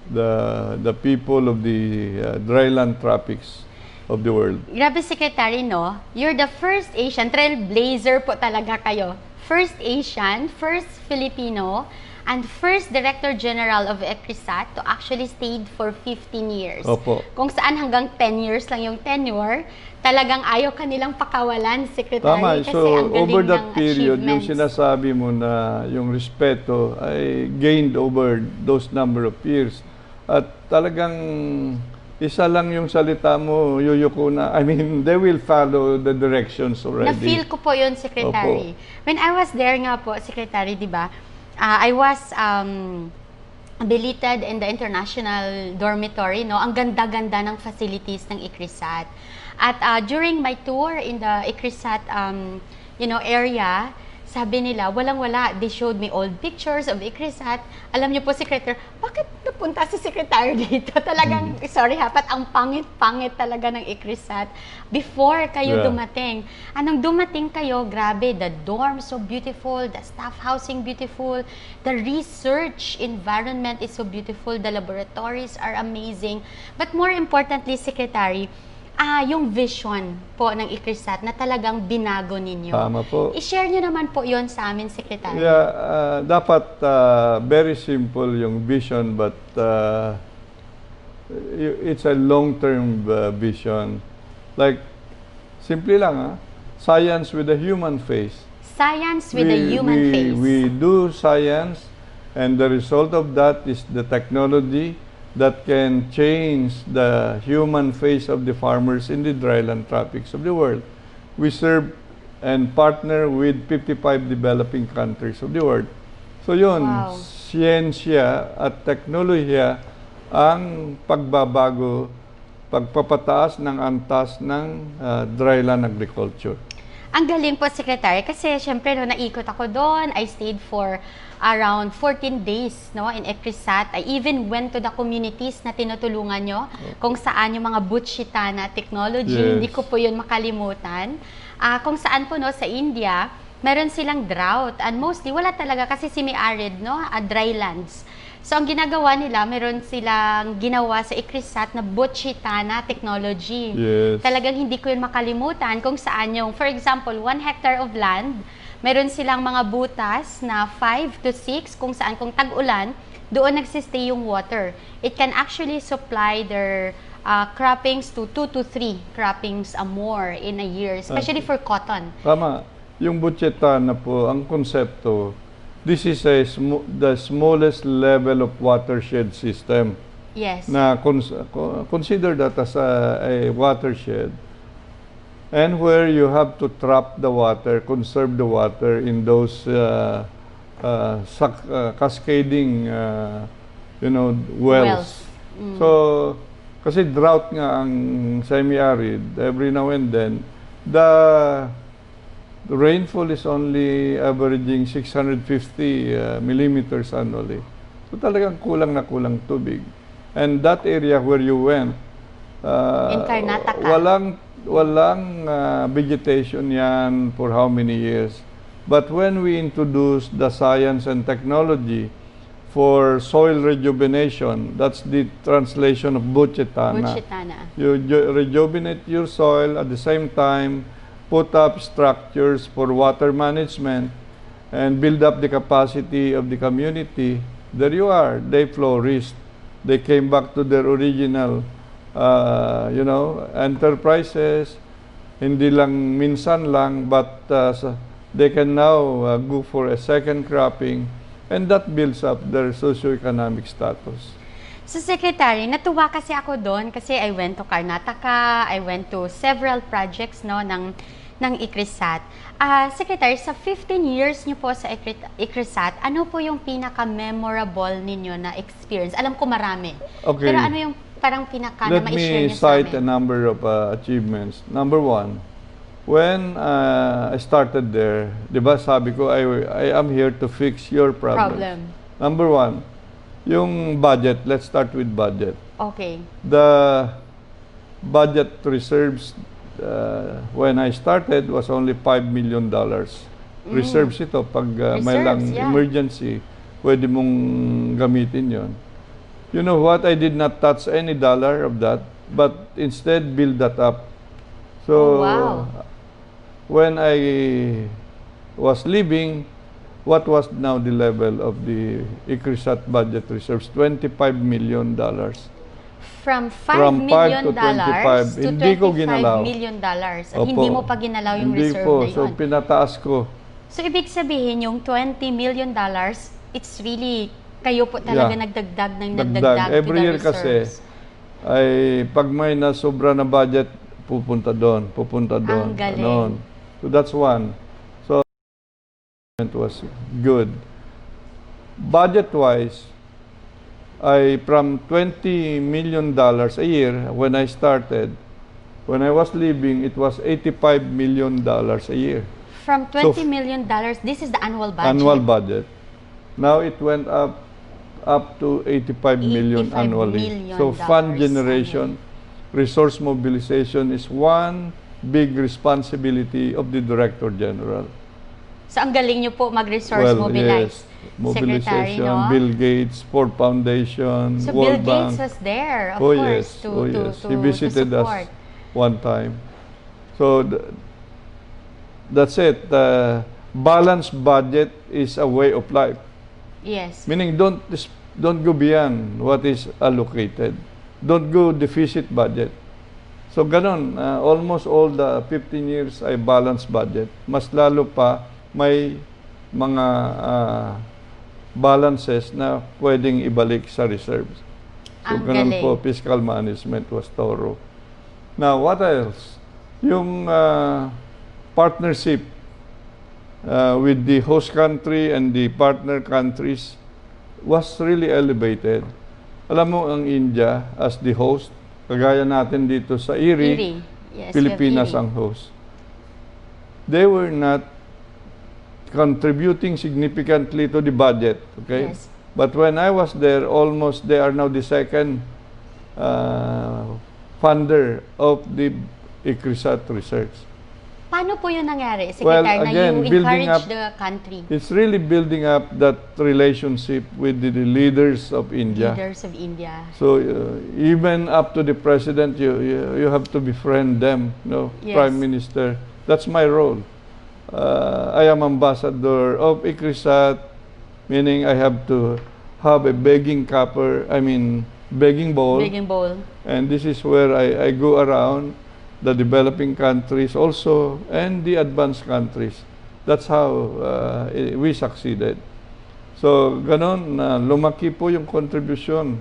the people of the dryland tropics of the world. Grabe, Secretary, no? You're the first Asian, trailblazer po talaga kayo. First Asian, first Filipino, and first Director General of ICRISAT to actually stayed for 15 years. Opo. Kung saan hanggang 10 years lang yung tenure, talagang ayaw kanilang pakawalan, Secretary. Tama. Kasi So, ang galing over that ng period, yung achievements. sinasabi mo na yung respeto ay gained over those number of years. At talagang isa lang yung salita mo, yuyuko na. I mean, they will follow the directions already. Na-feel ko po yun, Secretary. Opo. When I was there nga po, Secretary, di ba, I was billeted in the international dormitory, no? Ang ganda-ganda ng facilities ng ICRISAT. At during my tour in the ICRISAT, area, sabi nila, walang-wala, they showed me old pictures of ICRISAT. Alam niyo po, Secretary, bakit pupunta si Secretary dito. Talagang, sorry ha, pat ang pangit-pangit talaga ng ICRISAT before kayo dumating. Anong dumating kayo, grabe, the dorm so beautiful, the staff housing beautiful, the research environment is so beautiful, the laboratories are amazing. But more importantly, Secretary, yung vision po ng ICRISAT na talagang binago ninyo. Tama po. I-share nyo naman po yon sa amin, Secretary. Yeah, dapat very simple yung vision, but it's a long-term vision. Like, simple lang, science with a human face. Science with a human face. We do science, and the result of that is the technology that can change the human face of the farmers in the dryland tropics of the world. We serve and partner with 55 developing countries of the world. So yun, siyensya at teknolohiya ang pagbabago, pagpapataas ng antas ng dryland agriculture. Ang galing po, Secretary, kasi syempre no, naikot ako doon. I stayed for around 14 days no, in ICRISAT. I even went to the communities na tinutulungan nyo, kung saan yung mga Butchitana technology, hindi ko po yun makalimutan. Kung saan po no, sa India, meron silang drought and mostly wala talaga kasi semi-arid, no, drylands. So, ang ginagawa nila, meron silang ginawa sa ICRISAT na Butchitana technology. Talagang hindi ko yun makalimutan kung saan yung, for example, 1 hectare of land, meron silang mga butas na 5 to 6 kung saan kung tag-ulan, doon nagsistay yung water. It can actually supply their croppings to 2 to 3 croppings more in a year, especially for cotton. Tama. Yung Butchitana po, ang konsepto, this is the smallest level of watershed system. Yes. Na consider that as a watershed. And where you have to trap the water, conserve the water in those cascading, wells. So, kasi drought nga ang semi-arid, every now and then, the rainfall is only averaging 650 millimeters annually. So talagang kulang na kulang tubig. And that area where you went, in Karnataka, walang vegetation yan for how many years. But when we introduce the science and technology for soil rejuvenation, that's the translation of Butchitana. You rejuvenate your soil, at the same time put up structures for water management and build up the capacity of the community. There you are. They flourished. They came back to their original enterprises, hindi lang minsan lang, but they can now go for a second cropping, and that builds up their socioeconomic status. So, Secretary, natuwa kasi ako doon kasi I went to Karnataka, I went to several projects no, ng ICRISAT. Secretary, sa 15 years niyo po sa ICRISAT, ano po yung pinaka-memorable ninyo na experience? Alam ko marami. Okay. Pero ano yung parang pinaka na ma-share niyo sa amin? Let me cite a number of achievements. Number one, when I started there, di ba sabi ko, I am here to fix your problems. Number one, yung budget. Let's start with budget. Okay. The budget reserves when I started was only $5 million. Reserves ito pag may lang emergency, pwede mong gamitin yon. You know what? I did not touch any dollar of that, but instead build that up. So when I was leaving, what was now the level of the ICRISAT budget reserves? $25 million. From $5 million to $25 million. At hindi mo pa ginalaw yung reserve na yun. So, pinataas ko. So, ibig sabihin, yung $20 million, it's really, kayo po talaga nagdagdag ng nagdagdag every year to the reserves. Kasi, ay pag may nasobra na budget, pupunta doon. Ang galing. So, that's one. So, it was good. Budget-wise, from $20 million a year when I started, when I was leaving, it was $85 million a year. From $20 million, this is the annual budget? Annual budget. Now it went up up to 85 million 85 annually. million So fund dollars generation, resource mobilization is one big responsibility of the Director General. So ang galing nyo po mag-resource mobilize. Yes, mobilization, Secretary, no? Bill Gates, Ford Foundation, So World Bill Bank. Gates was there, of Oh course, yes, oh yes. He to visited us support. one time. So that's it. Balanced budget is a way of life. Yes. Meaning don't go beyond what is allocated. Don't go deficit budget. So ganon, almost all the 15 years ay balanced budget. Mas lalo pa may mga balances na pwedeng ibalik sa reserves. So Ang ganon galing. po, fiscal management was thorough. Now, what else? Yung partnership with the host country and the partner countries was really elevated. Alam mo, ang India as the host, kagaya natin dito sa IRI, Yes, Pilipinas we have ang host. They were not contributing significantly to the budget, okay? Yes. But when I was there, almost they are now the second funder of the ICRISAT research. Paano po yun nangyari, Well, Secretary, again, na you building encourage up- the country, It's really building up that relationship with the leaders of India. leaders of India? So even up to the president, you have to befriend them, no? Yes. Prime Minister. That's my role. I am ambassador of ICRISAT, meaning I have to have a begging bowl. Begging bowl. And this is where I go around the developing countries also and the advanced countries. That's how we succeeded. So, ganon, lumaki po yung contribution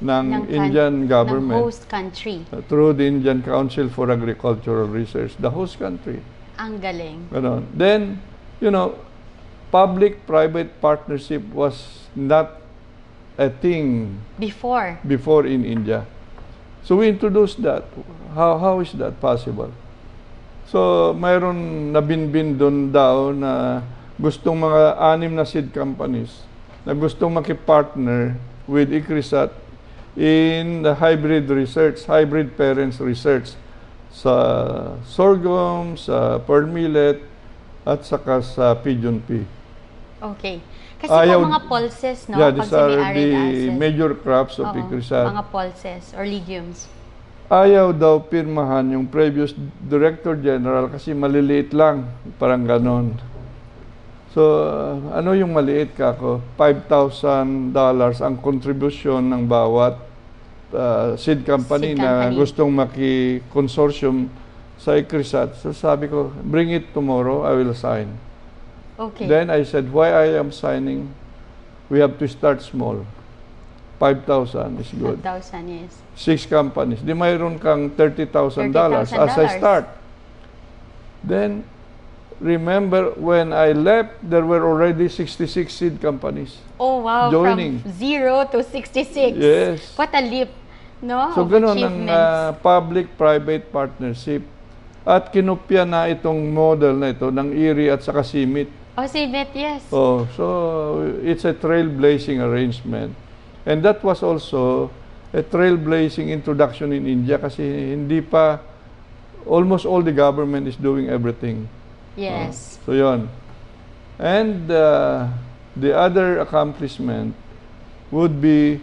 ng Indian government Ng host country. through the Indian Council for Agricultural Research, the host country. Ang galing. Ganon. Then, public-private partnership was not a thing Before. in India. So we introduced that. How is that possible? So mayroon nabinbin doon daw na gustong mga 6 na seed companies na gustong makipartner with ICRISAT in the hybrid research, hybrid parents research sa sorghum, sa pearl millet, at saka sa pigeon pea. Okay. Kasi po mga pulses, no? Yeah, Pag these are semi-arid the access. major crops of Oo, ICRISAT. mga pulses or legumes. Ayaw daw pirmahan yung previous Director General kasi maliliit lang, parang ganon. So, ano yung maliit kako? $5,000 ang contribution ng bawat seed company Seed na company. gustong maki-consortium sa ICRISAT. So sabi ko, bring it tomorrow, I will sign. Okay. Then I said, why I am signing? We have to start small. 5,000 is good. 1,000, yes. 6 companies. Di mayroon kang $30,000 as I start. Then, remember when I left, there were already 66 seed companies. Oh, wow. Joining. From 0 to 66. Yes. What a leap, no? So, of ganun ang achievements. public-private partnership. At kinopya na itong model na ito ng IRI at saka CIMIT. Oh, CIMIT, yes. Oh, so it's a trailblazing arrangement. And that was also a trailblazing introduction in India kasi hindi pa, almost all the government is doing everything. Yes. So yon. And the other accomplishment would be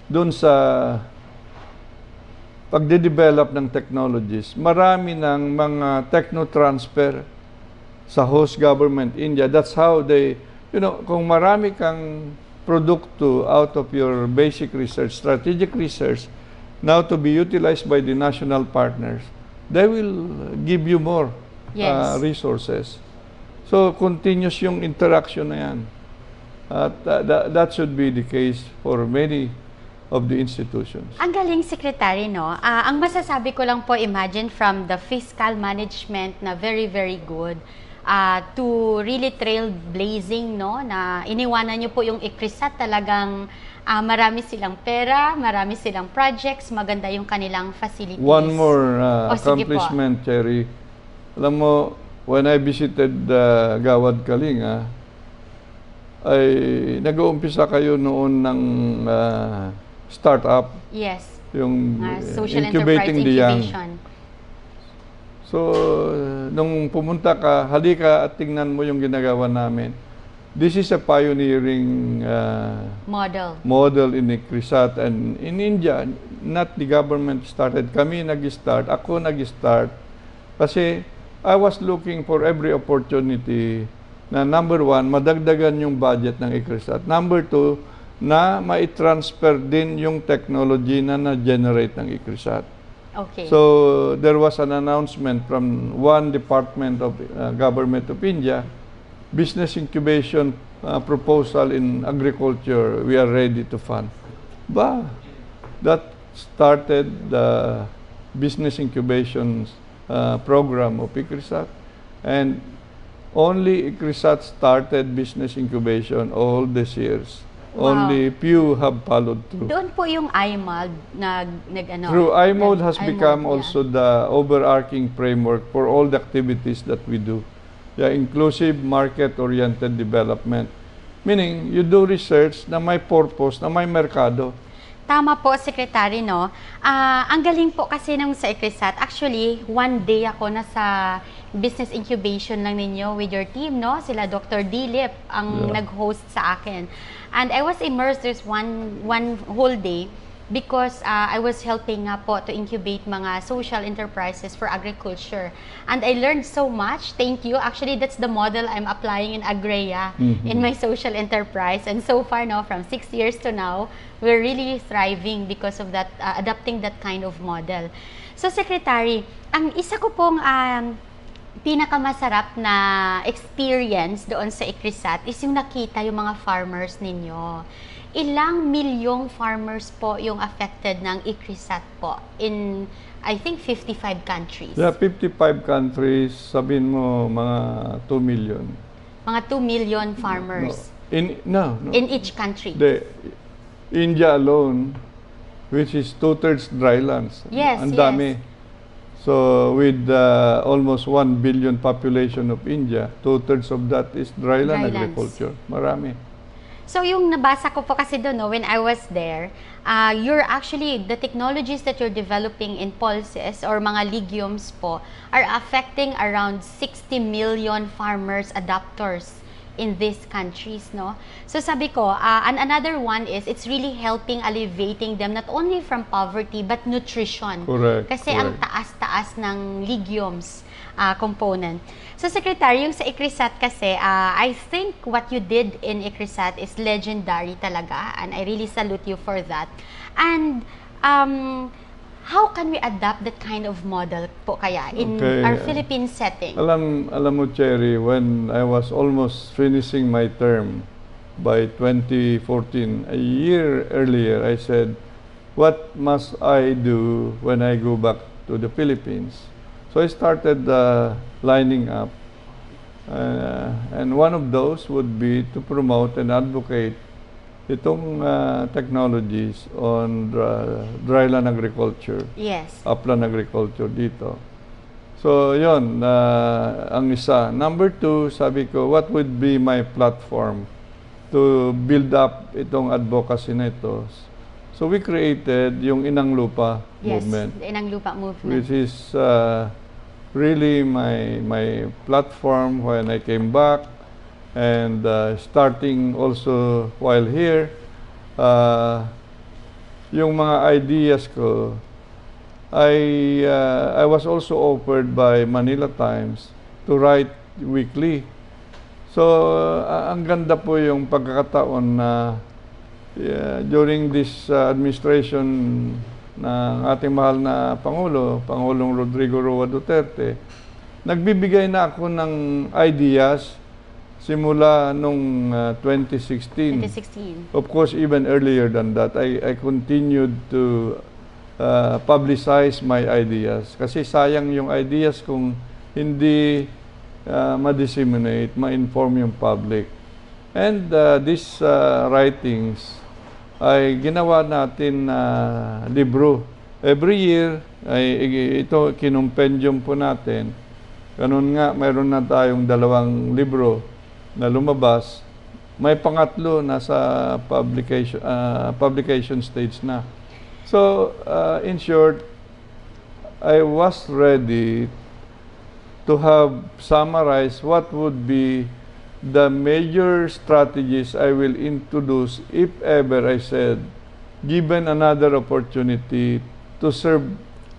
dun sa pagde-develop ng technologies. Marami ng mga techno-transfer sa host government India. That's how they, kung marami kang produkto out of your basic research, strategic research, now to be utilized by the national partners, they will give you more Yes. resources. So, continuous yung interaction na yan. At that should be the case for many of the institutions. Ang galing, Secretary, no? Ang masasabi ko lang po, imagine from the fiscal management na very, very good to really trailblazing, no? Na iniwanan niyo po yung ICRISAT, talagang marami silang pera, marami silang projects, maganda yung kanilang facilities. One more sige po. accomplishment, Cherrie. Alam mo, when I visited Gawad Kalinga, ay nag-uumpisa kayo noon ng startup, Yes. yung Social incubating enterprise the young. incubation. So, nung pumunta ka, halika at tingnan mo yung ginagawa namin. This is a pioneering model in ICRISAT, and in India, not the government started. Kami nag-start, ako nag-start. Kasi I was looking for every opportunity na number one, madagdagan yung budget ng ICRISAT. Number two, na mai-transfer din yung technology na na-generate ng ICRISAT. Okay. So, there was an announcement from one department of government of India, business incubation proposal in agriculture, we are ready to fund. That started the business incubation program of ICRISAT, and only ICRISAT started business incubation all these years. Wow. Only few have followed through. Doon po yung IMALD True, IMOD has become yeah. also the overarching framework for all the activities that we do. Yeah, inclusive market-oriented development. Meaning, you do research na may purpose, na may merkado. Tama po, Secretary, no? Ang galing po kasi nung sa ICRISAT. Actually, one day ako nasa business incubation lang ninyo with your team, no? Sila Dr. Dilip ang nag-host sa akin. And I was immersed this one whole day because I was helping nga po to incubate mga social enterprises for agriculture. And I learned so much. Thank you. Actually, that's the model I'm applying in Agrea in my social enterprise. And so far, no, from 6 years to now, we're really thriving because of that, adopting that kind of model. So, Secretary, ang isa ko pong pinakamasarap na experience doon sa ICRISAT is yung nakita yung mga farmers ninyo. Ilang milyong farmers po yung affected ng ICRISAT po in, I think, 55 countries. Yeah, 55 countries, sabihin mo mga 2 million. Mga 2 million farmers. No. In each country. India alone, which is 2/3 drylands. Yes, Ang dami. So, with almost 1 billion population of India, 2/3 of that is dryland agriculture. Marami. So, yung nabasa ko po kasi doon, no, when I was there, you're actually, the technologies that you're developing in pulses or mga legumes po are affecting around 60 million farmers, adopters in these countries, no? So sabi ko, and another one is, it's really helping alleviating them not only from poverty, but nutrition. Correct. Kasi ang taas-taas ng legumes component. So Secretary, yung sa ICRISAT kasi, I think what you did in ICRISAT is legendary talaga, and I really salute you for that. And how can we adapt that kind of model po kaya in our Philippine setting? Alam mo, Cherrie, when I was almost finishing my term by 2014, a year earlier, I said, what must I do when I go back to the Philippines? So I started lining up, and one of those would be to promote and advocate itong technologies on dryland agriculture, upland agriculture dito. So, yun, ang isa. Number two, sabi ko, what would be my platform to build up itong advocacy na ito? So, we created yung Inang Lupa movement. Yes, the Inang Lupa movement. Which is really my platform when I came back. And starting also while here, yung mga ideas ko, I was also offered by Manila Times to write weekly. So, ang ganda po yung pagkakataon na during this administration ng ating mahal na Pangulong Rodrigo Roa Duterte, nagbibigay na ako ng ideas simula nung 2016. Of course, even earlier than that, I continued to publicize my ideas. Kasi sayang yung ideas kung hindi ma-disseminate, ma-inform yung public. And these writings ay ginawa natin na libro. Every year, ito kinumpendium po natin. Ganun nga, mayroon na tayong 2 libro na lumabas may pangatlo nasa publication stage na. So, in short, I was ready to have summarized what would be the major strategies I will introduce if ever I said, given another opportunity to serve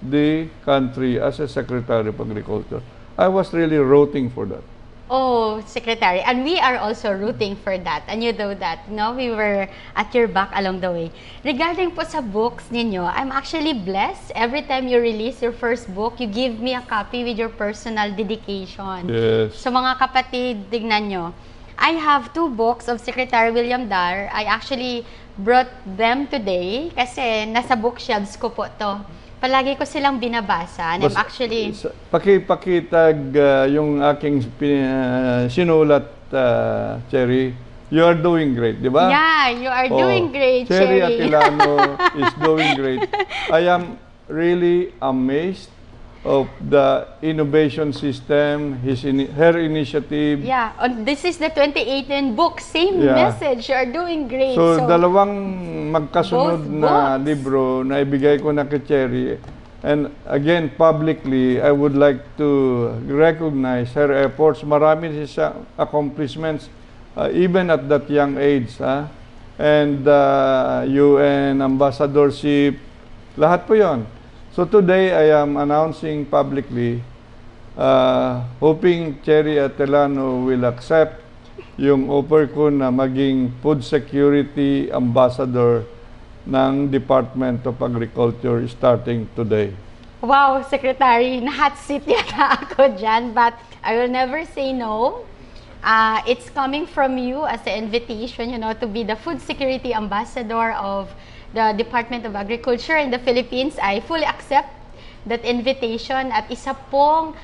the country as a Secretary of Agriculture. I was really rooting for that. Oh, Secretary, and we are also rooting for that, and you know that, no? We were at your back along the way. Regarding po sa books ninyo, I'm actually blessed. Every time you release your first book, you give me a copy with your personal dedication. Yes. So mga kapatid, tignan nyo. I have 2 books of Secretary William Dar. I actually brought them today kasi nasa bookshelves ko po to. Palagi ko silang binabasa. And I'm actually... Pakitag yung aking sinulat, Cherrie. You are doing great, di ba? Yeah, you are doing great, Cherrie Cherrie. Atilano is doing great. I am really amazed of the innovation system, her initiative. Yeah, this is the 2018 book. Same Yeah. message. You are doing great. So, dalawang magkasunod Both na books. libro na ibigay ko na kay Cherrie. And again, publicly, I would like to recognize her efforts. Marami siya accomplishments, even at that young age. And UN ambassadorship, lahat po yon. So today, I am announcing publicly, hoping Cherrie Atilano will accept yung offer ko na maging Food Security Ambassador ng Department of Agriculture starting today. Wow, Secretary, na-hot seat yata ako dyan, but I will never say no. It's coming from you as an invitation, to be the Food Security Ambassador of the Department of Agriculture in the Philippines. I fully accept that invitation at isa pong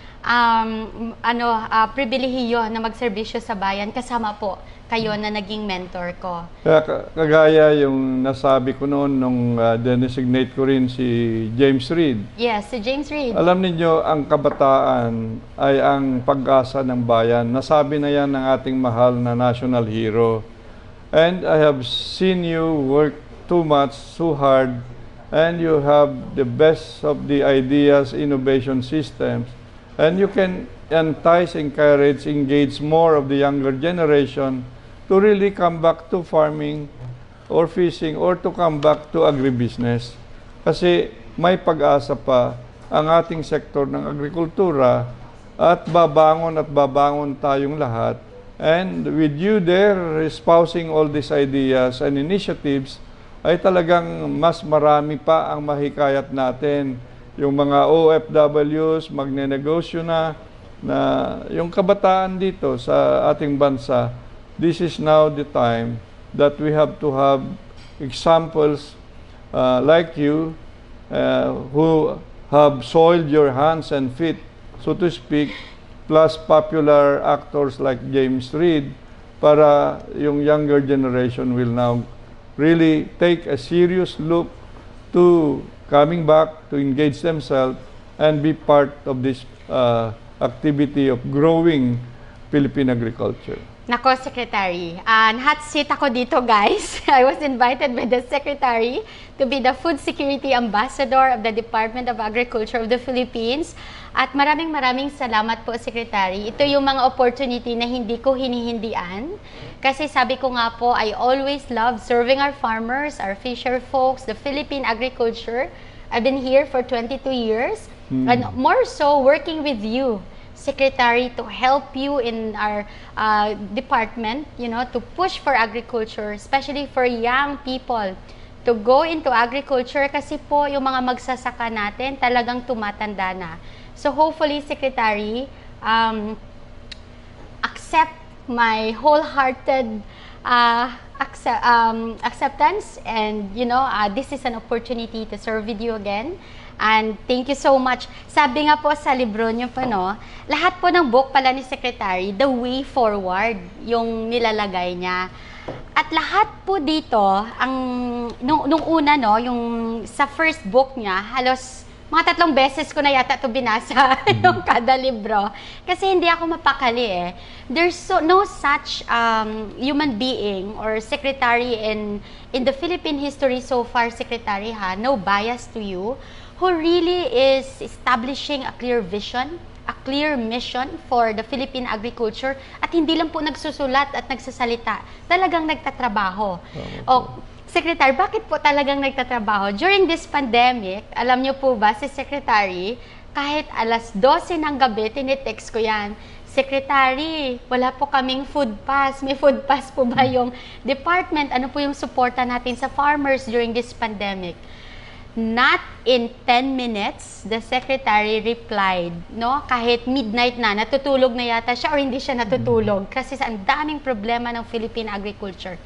pribilehiyo na magserbisyo sa bayan kasama po kayo na naging mentor ko. Kaya kagaya yung nasabi ko noon nung designate ko rin si James Reed. Yes, si James Reed. Alam niyo ang kabataan ay ang pag-asa ng bayan. Nasabi na yan ng ating mahal na national hero. And I have seen you work too much, too hard, and you have the best of the ideas, innovation systems, and you can entice, encourage, engage more of the younger generation to really come back to farming or fishing or to come back to agribusiness. Kasi may pag-asa pa ang ating sektor ng agrikultura at babangon tayong lahat. And with you there, espousing all these ideas and initiatives, ay talagang mas marami pa ang mahikayat natin. Yung mga OFWs, magnenegosyo na yung kabataan dito sa ating bansa, this is now the time that we have to have examples like you who have soiled your hands and feet, so to speak, plus popular actors like James Reed, para yung younger generation will now really take a serious look to coming back to engage themselves and be part of this activity of growing Philippine agriculture. Nako, Secretary. Hot seat ako dito, guys. I was invited by the Secretary to be the Food Security Ambassador of the Department of Agriculture of the Philippines. At maraming salamat po, Secretary. Ito yung mga opportunity na hindi ko hinihindian. Kasi sabi ko nga po, I always love serving our farmers, our fisher folks, the Philippine agriculture. I've been here for 22 years. And more so, working with you, Secretary, to help you in our department, to push for agriculture, especially for young people, to go into agriculture kasi po yung mga magsasaka natin talagang tumatanda na. So hopefully, Secretary, accept my wholehearted acceptance, and this is an opportunity to serve with you again. And thank you so much. Sabi nga po sa libro niyo po, lahat po ng book pala ni Secretary, the way forward, yung nilalagay niya. At lahat po dito, nung una, yung sa first book niya, halos mga 3 beses ko na yata ito binasa, yung kada libro. Kasi hindi ako mapakali eh. There's no such human being or secretary in the Philippine history so far, secretary ha, no bias to you, who really is establishing a clear vision, a clear mission for the Philippine agriculture, at hindi lang po nagsusulat at nagsasalita, talagang nagtatrabaho. Secretary, bakit po talagang nagtatrabaho? During this pandemic, alam niyo po ba, si Secretary, kahit alas 12 ng gabi, tinitext ko yan, Secretary, wala po kaming food pass. May food pass po ba yung department? Ano po yung suporta natin sa farmers during this pandemic? Not in 10 minutes, the secretary replied, no? Kahit midnight na, natutulog na yata siya or hindi siya natutulog kasi sa ang daming problema ng Philippine agriculture.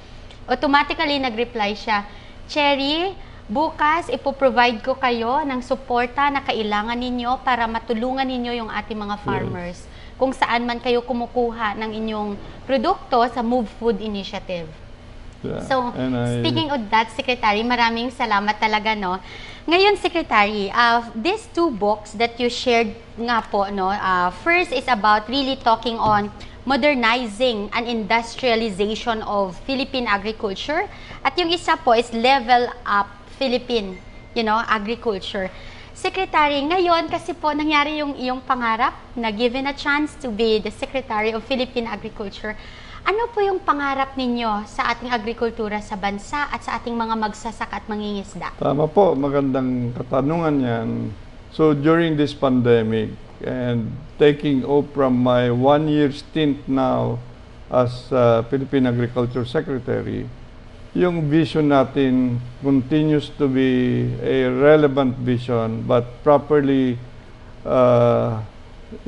Automatically nag-reply siya, Cherrie, bukas ipoprovide ko kayo ng suporta na kailangan ninyo para matulungan ninyo yung ating mga farmers kung saan man kayo kumukuha ng inyong produkto sa Move Food Initiative. Yeah. So, speaking of that, Secretary, maraming salamat talaga, no? Ngayon, Secretary, these 2 books that you shared nga po, no? First is about really talking on modernizing and industrialization of Philippine agriculture. At yung isa po is level up Philippine, agriculture. Secretary, ngayon kasi po nangyari yung iyong pangarap na given a chance to be the Secretary of Philippine Agriculture. Ano po yung pangarap ninyo sa ating agrikultura sa bansa at sa ating mga magsasaka at mangingisda? Tama po, magandang katanungan yan. So during this pandemic and taking off from my 1-year stint now as Philippine Agriculture Secretary, yung vision natin continues to be a relevant vision but properly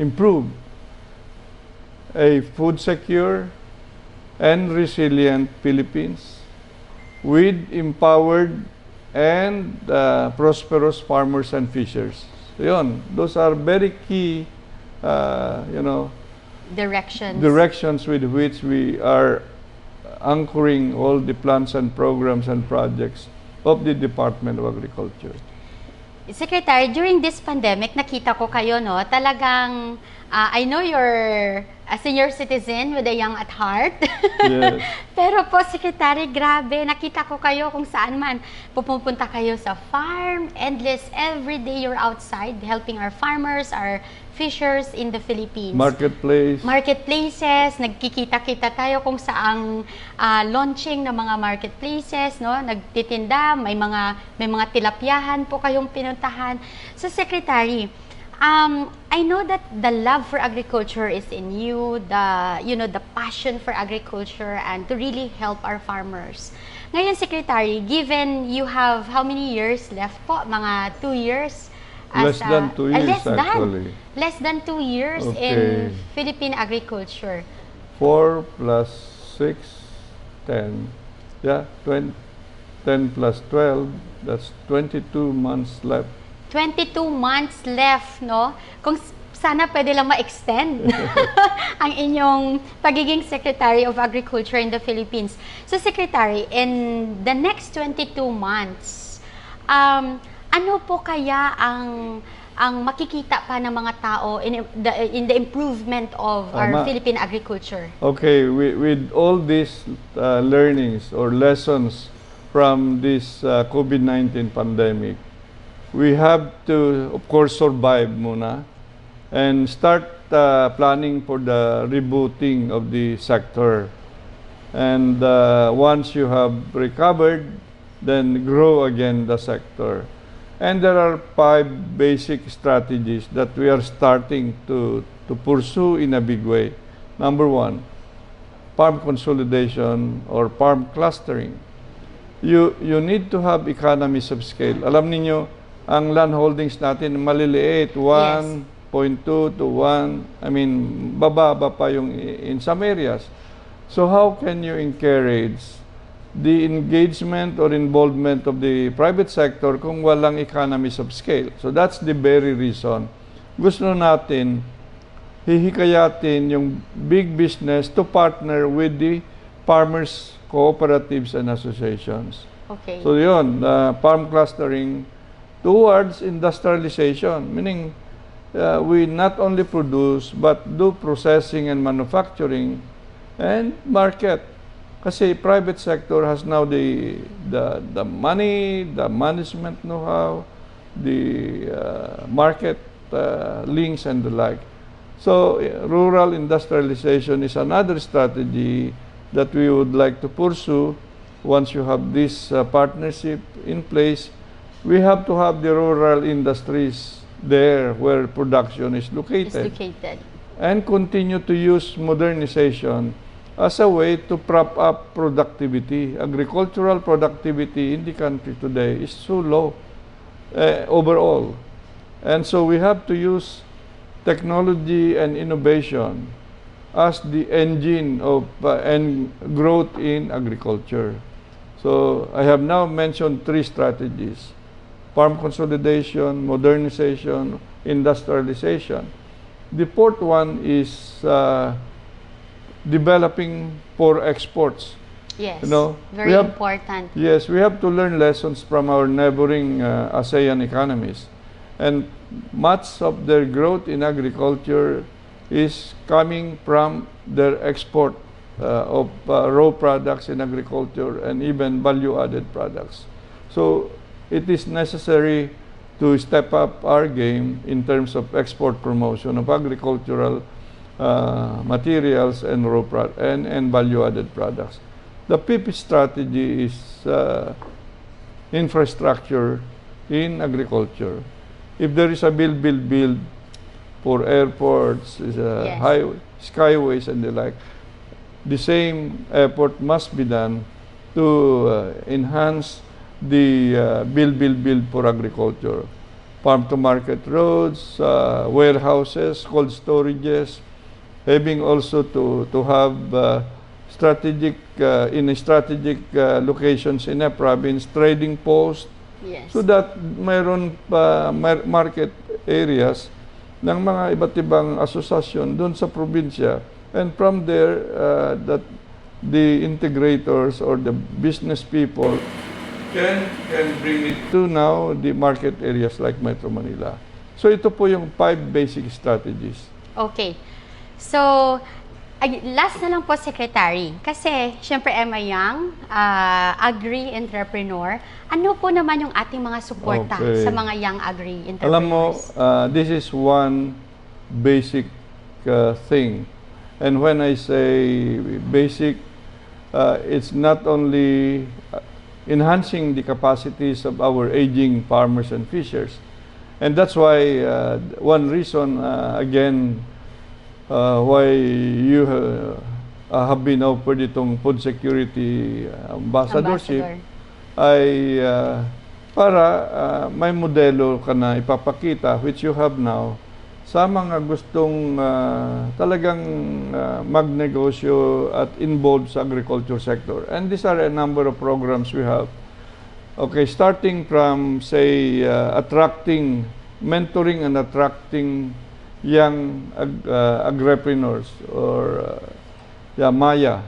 improved. A food secure and resilient Philippines with empowered and prosperous farmers and fishers. So, yun, those are very key, directions with which we are anchoring all the plans and programs and projects of the Department of Agriculture. Secretary, during this pandemic, nakita ko kayo, no? Talagang, I know you're a senior citizen with a young at heart. Yes. Pero po, Secretary, grabe, nakita ko kayo kung saan man. Pupunta kayo sa farm, endless, every day you're outside helping our farmers, our fishers in the Philippines. Marketplaces, nagkikita-kita tayo kung saang launching ng mga marketplaces, no? Nagtitinda, may mga tilapyahan po kayong pinuntahan. So, Secretary, I know that the love for agriculture is in you, the passion for agriculture and to really help our farmers. Ngayon, Secretary, given you have how many years left po? Mga 2 years? Less than 2 years, actually. Less than 2 years in Philippine agriculture. 4 plus 6, 10. Yeah, 10 plus 12, that's 22 months left. 22 months left, no? Kung sana pwede lang ma-extend ang inyong pagiging Secretary of Agriculture in the Philippines. So, Secretary, in the next 22 months, ano po kaya ang makikita pa ng mga tao in the improvement of our Philippine agriculture? Okay, with all these learnings or lessons from this COVID-19 pandemic, we have to, of course, survive muna and start planning for the rebooting of the sector. And once you have recovered, then grow again the sector. And there are 5 basic strategies that we are starting to pursue in a big way. Number 1, farm consolidation or farm clustering. You need to have economies of scale. Alam niyo, ang land holdings natin maliliit, 1.2 to 1, bababa pa yung in some areas. So how can you encourage the engagement or involvement of the private sector kung walang economies of scale? So that's the very reason gusto natin hihikayatin yung big business to partner with the farmers, cooperatives and associations. Okay. So yun, farm clustering, towards industrialization, meaning we not only produce but do processing and manufacturing and market. Kasi private sector has now the money, the management know-how, the market links and the like. So rural industrialization is another strategy that we would like to pursue. Once you have this partnership in place, we have to have the rural industries there where production is located. And continue to use modernization as a way to prop up productivity. Agricultural productivity in the country today is so low overall. And so we have to use technology and innovation as the engine of and growth in agriculture. So I have now mentioned 3 strategies: farm consolidation, modernization, industrialization. The 4th one is developing for exports. Yes, you know, very important. Yes, we have to learn lessons from our neighboring ASEAN economies. And much of their growth in agriculture is coming from their export of raw products in agriculture and even value-added products. So it is necessary to step up our game in terms of export promotion of agricultural materials and and value-added products. The 5th strategy is infrastructure in agriculture. If there is a build for airports, Yes. highway, skyways and the like, the same effort must be done to enhance the build for agriculture. Farm-to-market roads, warehouses, cold storages, having also to have strategic locations in a province, trading posts, Yes. so that mayroon market areas ng mga iba't ibang asosasyon doon sa probinsya, and from there that the integrators or the business people can bring it to now the market areas like Metro Manila. So ito po yung 5 basic strategies. Okay. So, last na lang po, Secretary. Kasi, syempre, I'm a young agri-entrepreneur. Ano po naman yung ating mga suporta sa mga young agri-entrepreneurs? Alam mo, this is one basic thing. And when I say basic, it's not only enhancing the capacities of our aging farmers and fishers. And that's why one reason, again, why you have been offered itong food security ambassadorship ay para may modelo ka na ipapakita, which you have now, sa mga gustong talagang magnegosyo at involved sa agriculture sector. And these are a number of programs we have. Okay, starting from, say, mentoring and attracting young agripreneurs or Maya.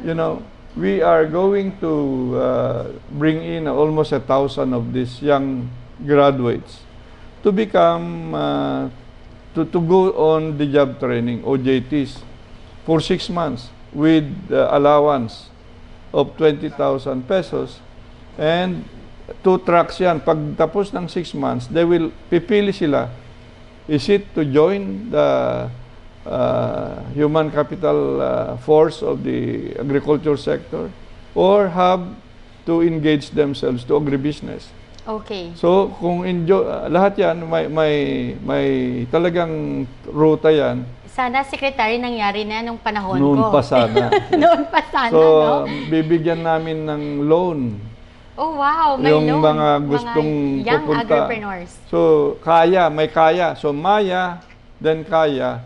You know, we are going to bring in almost 1,000 of these young graduates to become to go on the job training, OJTs, for 6 months with allowance of 20,000 pesos, and 2 tracks yan. Pag tapos ng 6 months, they will pipili sila. Is it to join the human capital force of the agriculture sector, or have to engage themselves to agribusiness? Okay. So kung lahat yan may talagang ruta yan. Sana, Secretary, nangyari na nung panahon Noon ko. pa sana. Noon pa sana, So no? bibigyan namin ng loan Oh, wow. May yung loan. mga gustong mga young pupunta. agripreneurs. So may kaya. So Maya, then kaya.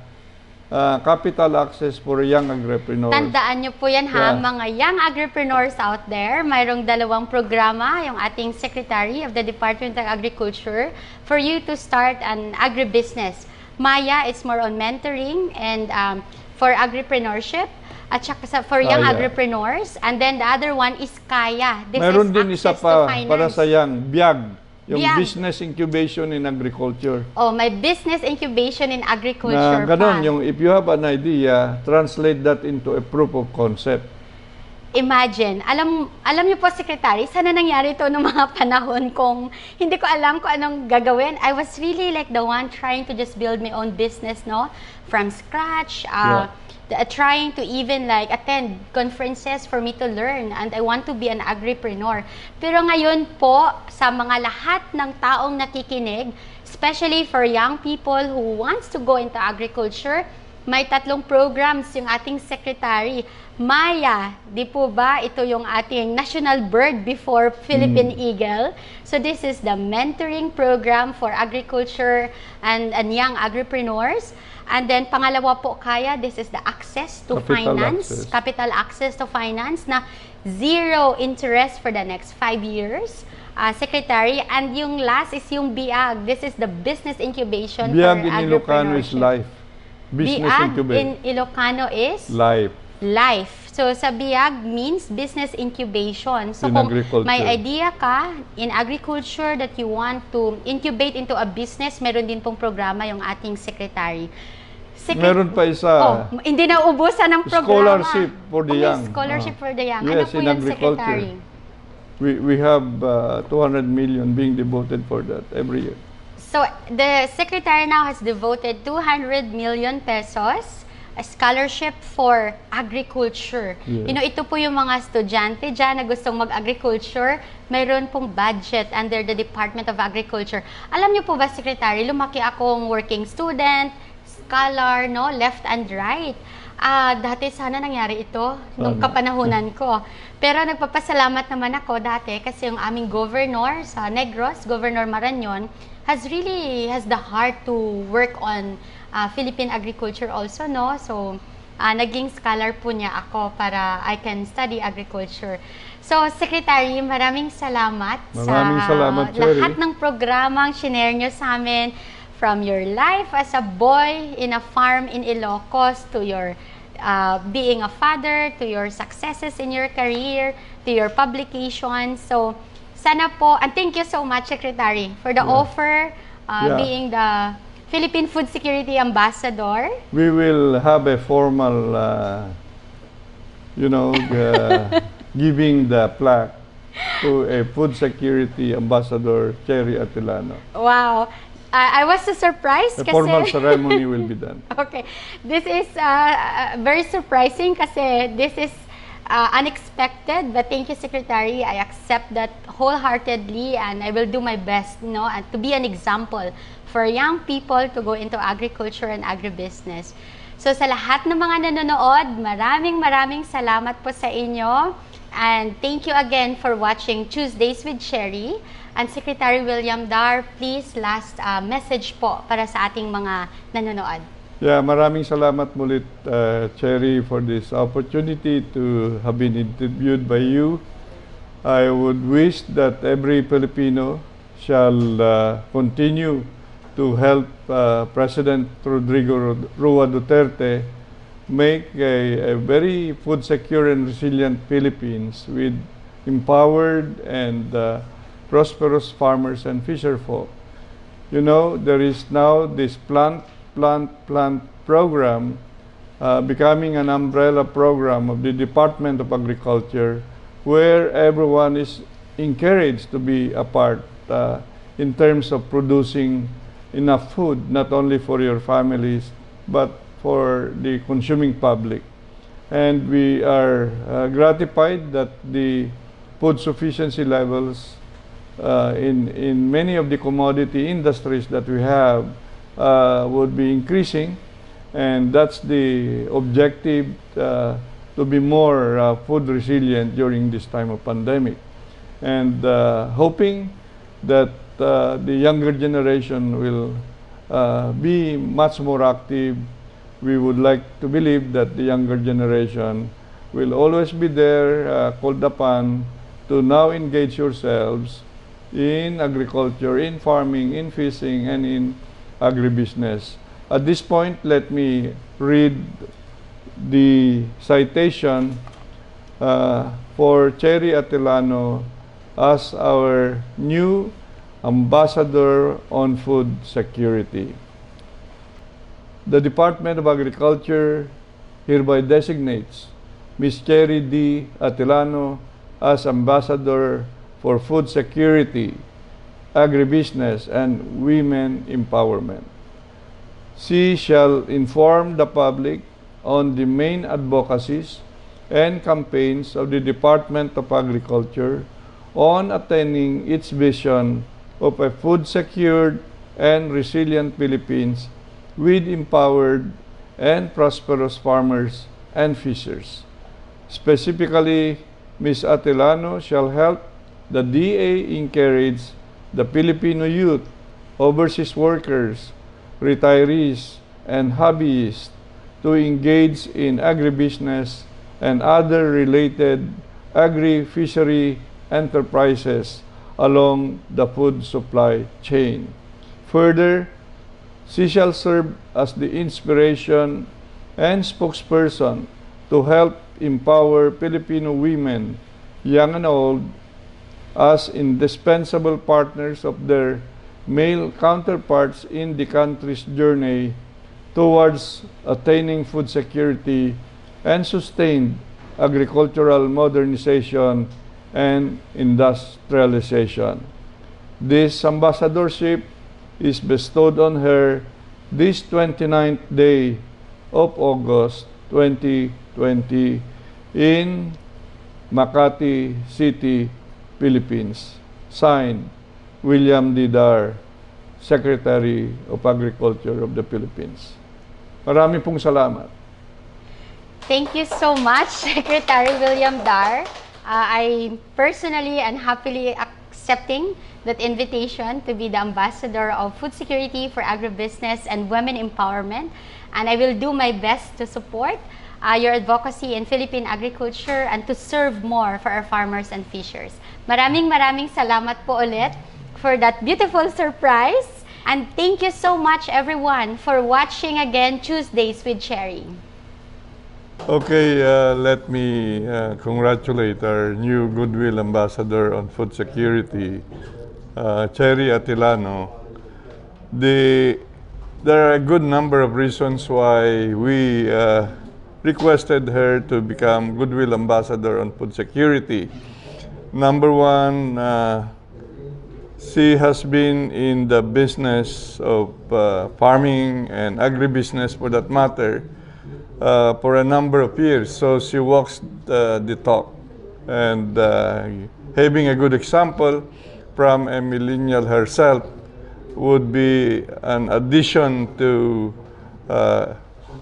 Capital access for young agripreneurs. Tandaan nyo po yan, ha, Yeah. mga young agripreneurs out there. Mayroong 2 programa, yung ating Secretary of the Department of Agriculture, for you to start an agribusiness. Maya, it's more on mentoring and for agripreneurship, at saka for young agripreneurs. And then the other one is Kaya. This Meron is din isa access to pa finance. para sa young, BIAG. Yung Biag. business incubation in agriculture. Oh, may business incubation in Na agriculture ganun, pa. yung if you have an idea, translate that into a proof of concept. Imagine, alam niyo po, Secretary, sana nangyari to noong mga panahon kung hindi ko alam kung anong gagawin. I was really like the one trying to just build my own business, no? From scratch, trying to even like attend conferences for me to learn, and I want to be an agripreneur. Pero ngayon po, sa mga lahat ng taong nakikinig, especially for young people who wants to go into agriculture, may 3 programs yung ating secretary. Maya, di po ba? Ito yung ating national bird before Philippine Eagle. So this is the mentoring program for agriculture and young agripreneurs. And then pangalawa po, Kaya, this is the access to finance, capital access to finance na 0 interest for the next 5 years. Secretary, and yung last is yung BIAG. This is the business incubation BIAG for in Ilocano is life. Business BIAG incubation. in Ilocano is Life. life. So sa BIAG means business incubation. So In kung agriculture. may idea ka in agriculture that you want to incubate into a business, meron din pong programa yung ating secretary. Meron pa isa. Oh, hindi na ubusan ng programa. Scholarship for the young. Scholarship for the young. Yes, Ano po in yan, agriculture. Secretary? We have 200 million being devoted for that every year. So, the Secretary now has devoted 200 million pesos a scholarship for agriculture. Yes. You know, ito po yung mga estudyante dyan na gustong mag-agriculture, mayroon pong budget under the Department of Agriculture. Alam niyo po ba, Secretary, lumaki akong working student, scholar, no, left and right. Dati sana nangyari ito nung kapanahunan ko. Pero nagpapasalamat naman ako dati kasi yung aming governor sa Negros, Governor Marañon, has the heart to work on Philippine agriculture also, no? So, naging scholar po niya ako para I can study agriculture. So, Secretary, maraming salamat Salamat, Cherrie. lahat ng programang shinare nyo sa amin, from your life as a boy in a farm in Ilocos to your being a father, to your successes in your career, to your publications. So, sana po, and thank you so much, Secretary, for the offer, being the Philippine Food Security Ambassador. We will have a formal, giving the plaque to a Food Security Ambassador, Cherrie Atilano. Wow. I was so surprised A kasi... formal ceremony will be done. Okay. This is very surprising kasi this is unexpected, but thank you, Secretary. I accept that wholeheartedly and I will do my best, and to be an example for young people to go into agriculture and agribusiness. So sa lahat ng mga nanonood, maraming salamat po sa inyo. And thank you again for watching Tuesdays with Cherrie. And Secretary William Dar, please last message po para sa ating mga nanonood. Yeah, maraming salamat mulit, Cherrie, for this opportunity to have been interviewed by you. I would wish that every Filipino shall continue to help President Rodrigo Roa Duterte make a very food secure and resilient Philippines with empowered and prosperous farmers and fisherfolk. You know, there is now this plant program becoming an umbrella program of the Department of Agriculture, where everyone is encouraged to be a part in terms of producing enough food, not only for your families, but for the consuming public. And we are gratified that the food sufficiency levels in many of the commodity industries that we have would be increasing, and that's the objective, to be more food resilient during this time of pandemic, and hoping that the younger generation will be much more active. We would like to believe that the younger generation will always be there, called upon to now engage yourselves in agriculture, in farming, in fishing, and in agribusiness. At this point, let me read the citation for Cherrie Atilano as our new Ambassador on Food Security. The Department of Agriculture hereby designates Ms. Cherrie Atilano as Ambassador for Food Security, Agribusiness, and Women Empowerment. She shall inform the public on the main advocacies and campaigns of the Department of Agriculture on attaining its vision of a food-secured and resilient Philippines with empowered and prosperous farmers and fishers. Specifically, Ms. Atilano shall help the DA encourage the Filipino youth, overseas workers, retirees, and hobbyists to engage in agribusiness and other related agri-fishery enterprises along the food supply chain. Further, she shall serve as the inspiration and spokesperson to help empower Filipino women, young and old, as indispensable partners of their male counterparts in the country's journey towards attaining food security and sustained agricultural modernization and industrialization. This ambassadorship is bestowed on her this 29th day of August 2020 in Makati City, Philippines. Signed, William D. Dar, Secretary of Agriculture of the Philippines. Marami pong salamat. Thank you so much, Secretary William Dar. I personally and happily accepting that invitation to be the Ambassador of Food Security for Agribusiness and Women Empowerment. And I will do my best to support your advocacy in Philippine agriculture and to serve more for our farmers and fishers. Maraming salamat po ulit for that beautiful surprise. And thank you so much everyone for watching again Tuesdays with Cherrie. Okay, let me congratulate our new Goodwill Ambassador on Food Security, Cherrie Atilano. There are a good number of reasons why we requested her to become Goodwill Ambassador on Food Security. Number one, she has been in the business of farming and agribusiness for that matter for a number of years, so she walks the talk. And having a good example from a millennial herself would be an addition to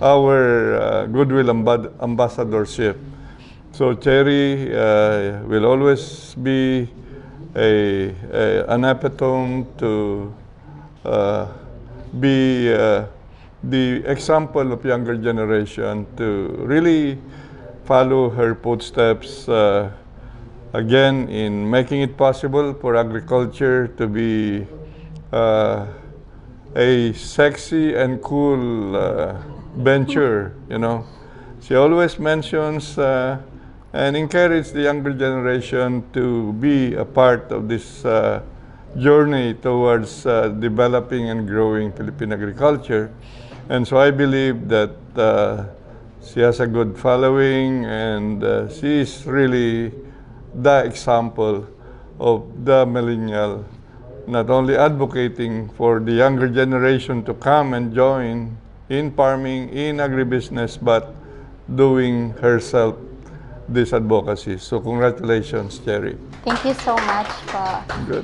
our Goodwill Ambassadorship. So Cherrie will always be an epitome to be the example of younger generation to really follow her footsteps again in making it possible for agriculture to be a sexy and cool venture, you know. She always mentions and encourages the younger generation to be a part of this journey towards developing and growing Philippine agriculture. And so I believe that she has a good following, and she is really the example of the millennial, not only advocating for the younger generation to come and join in farming, in agribusiness, but doing herself this advocacy. So congratulations, Cherrie. Thank you so much po. Good.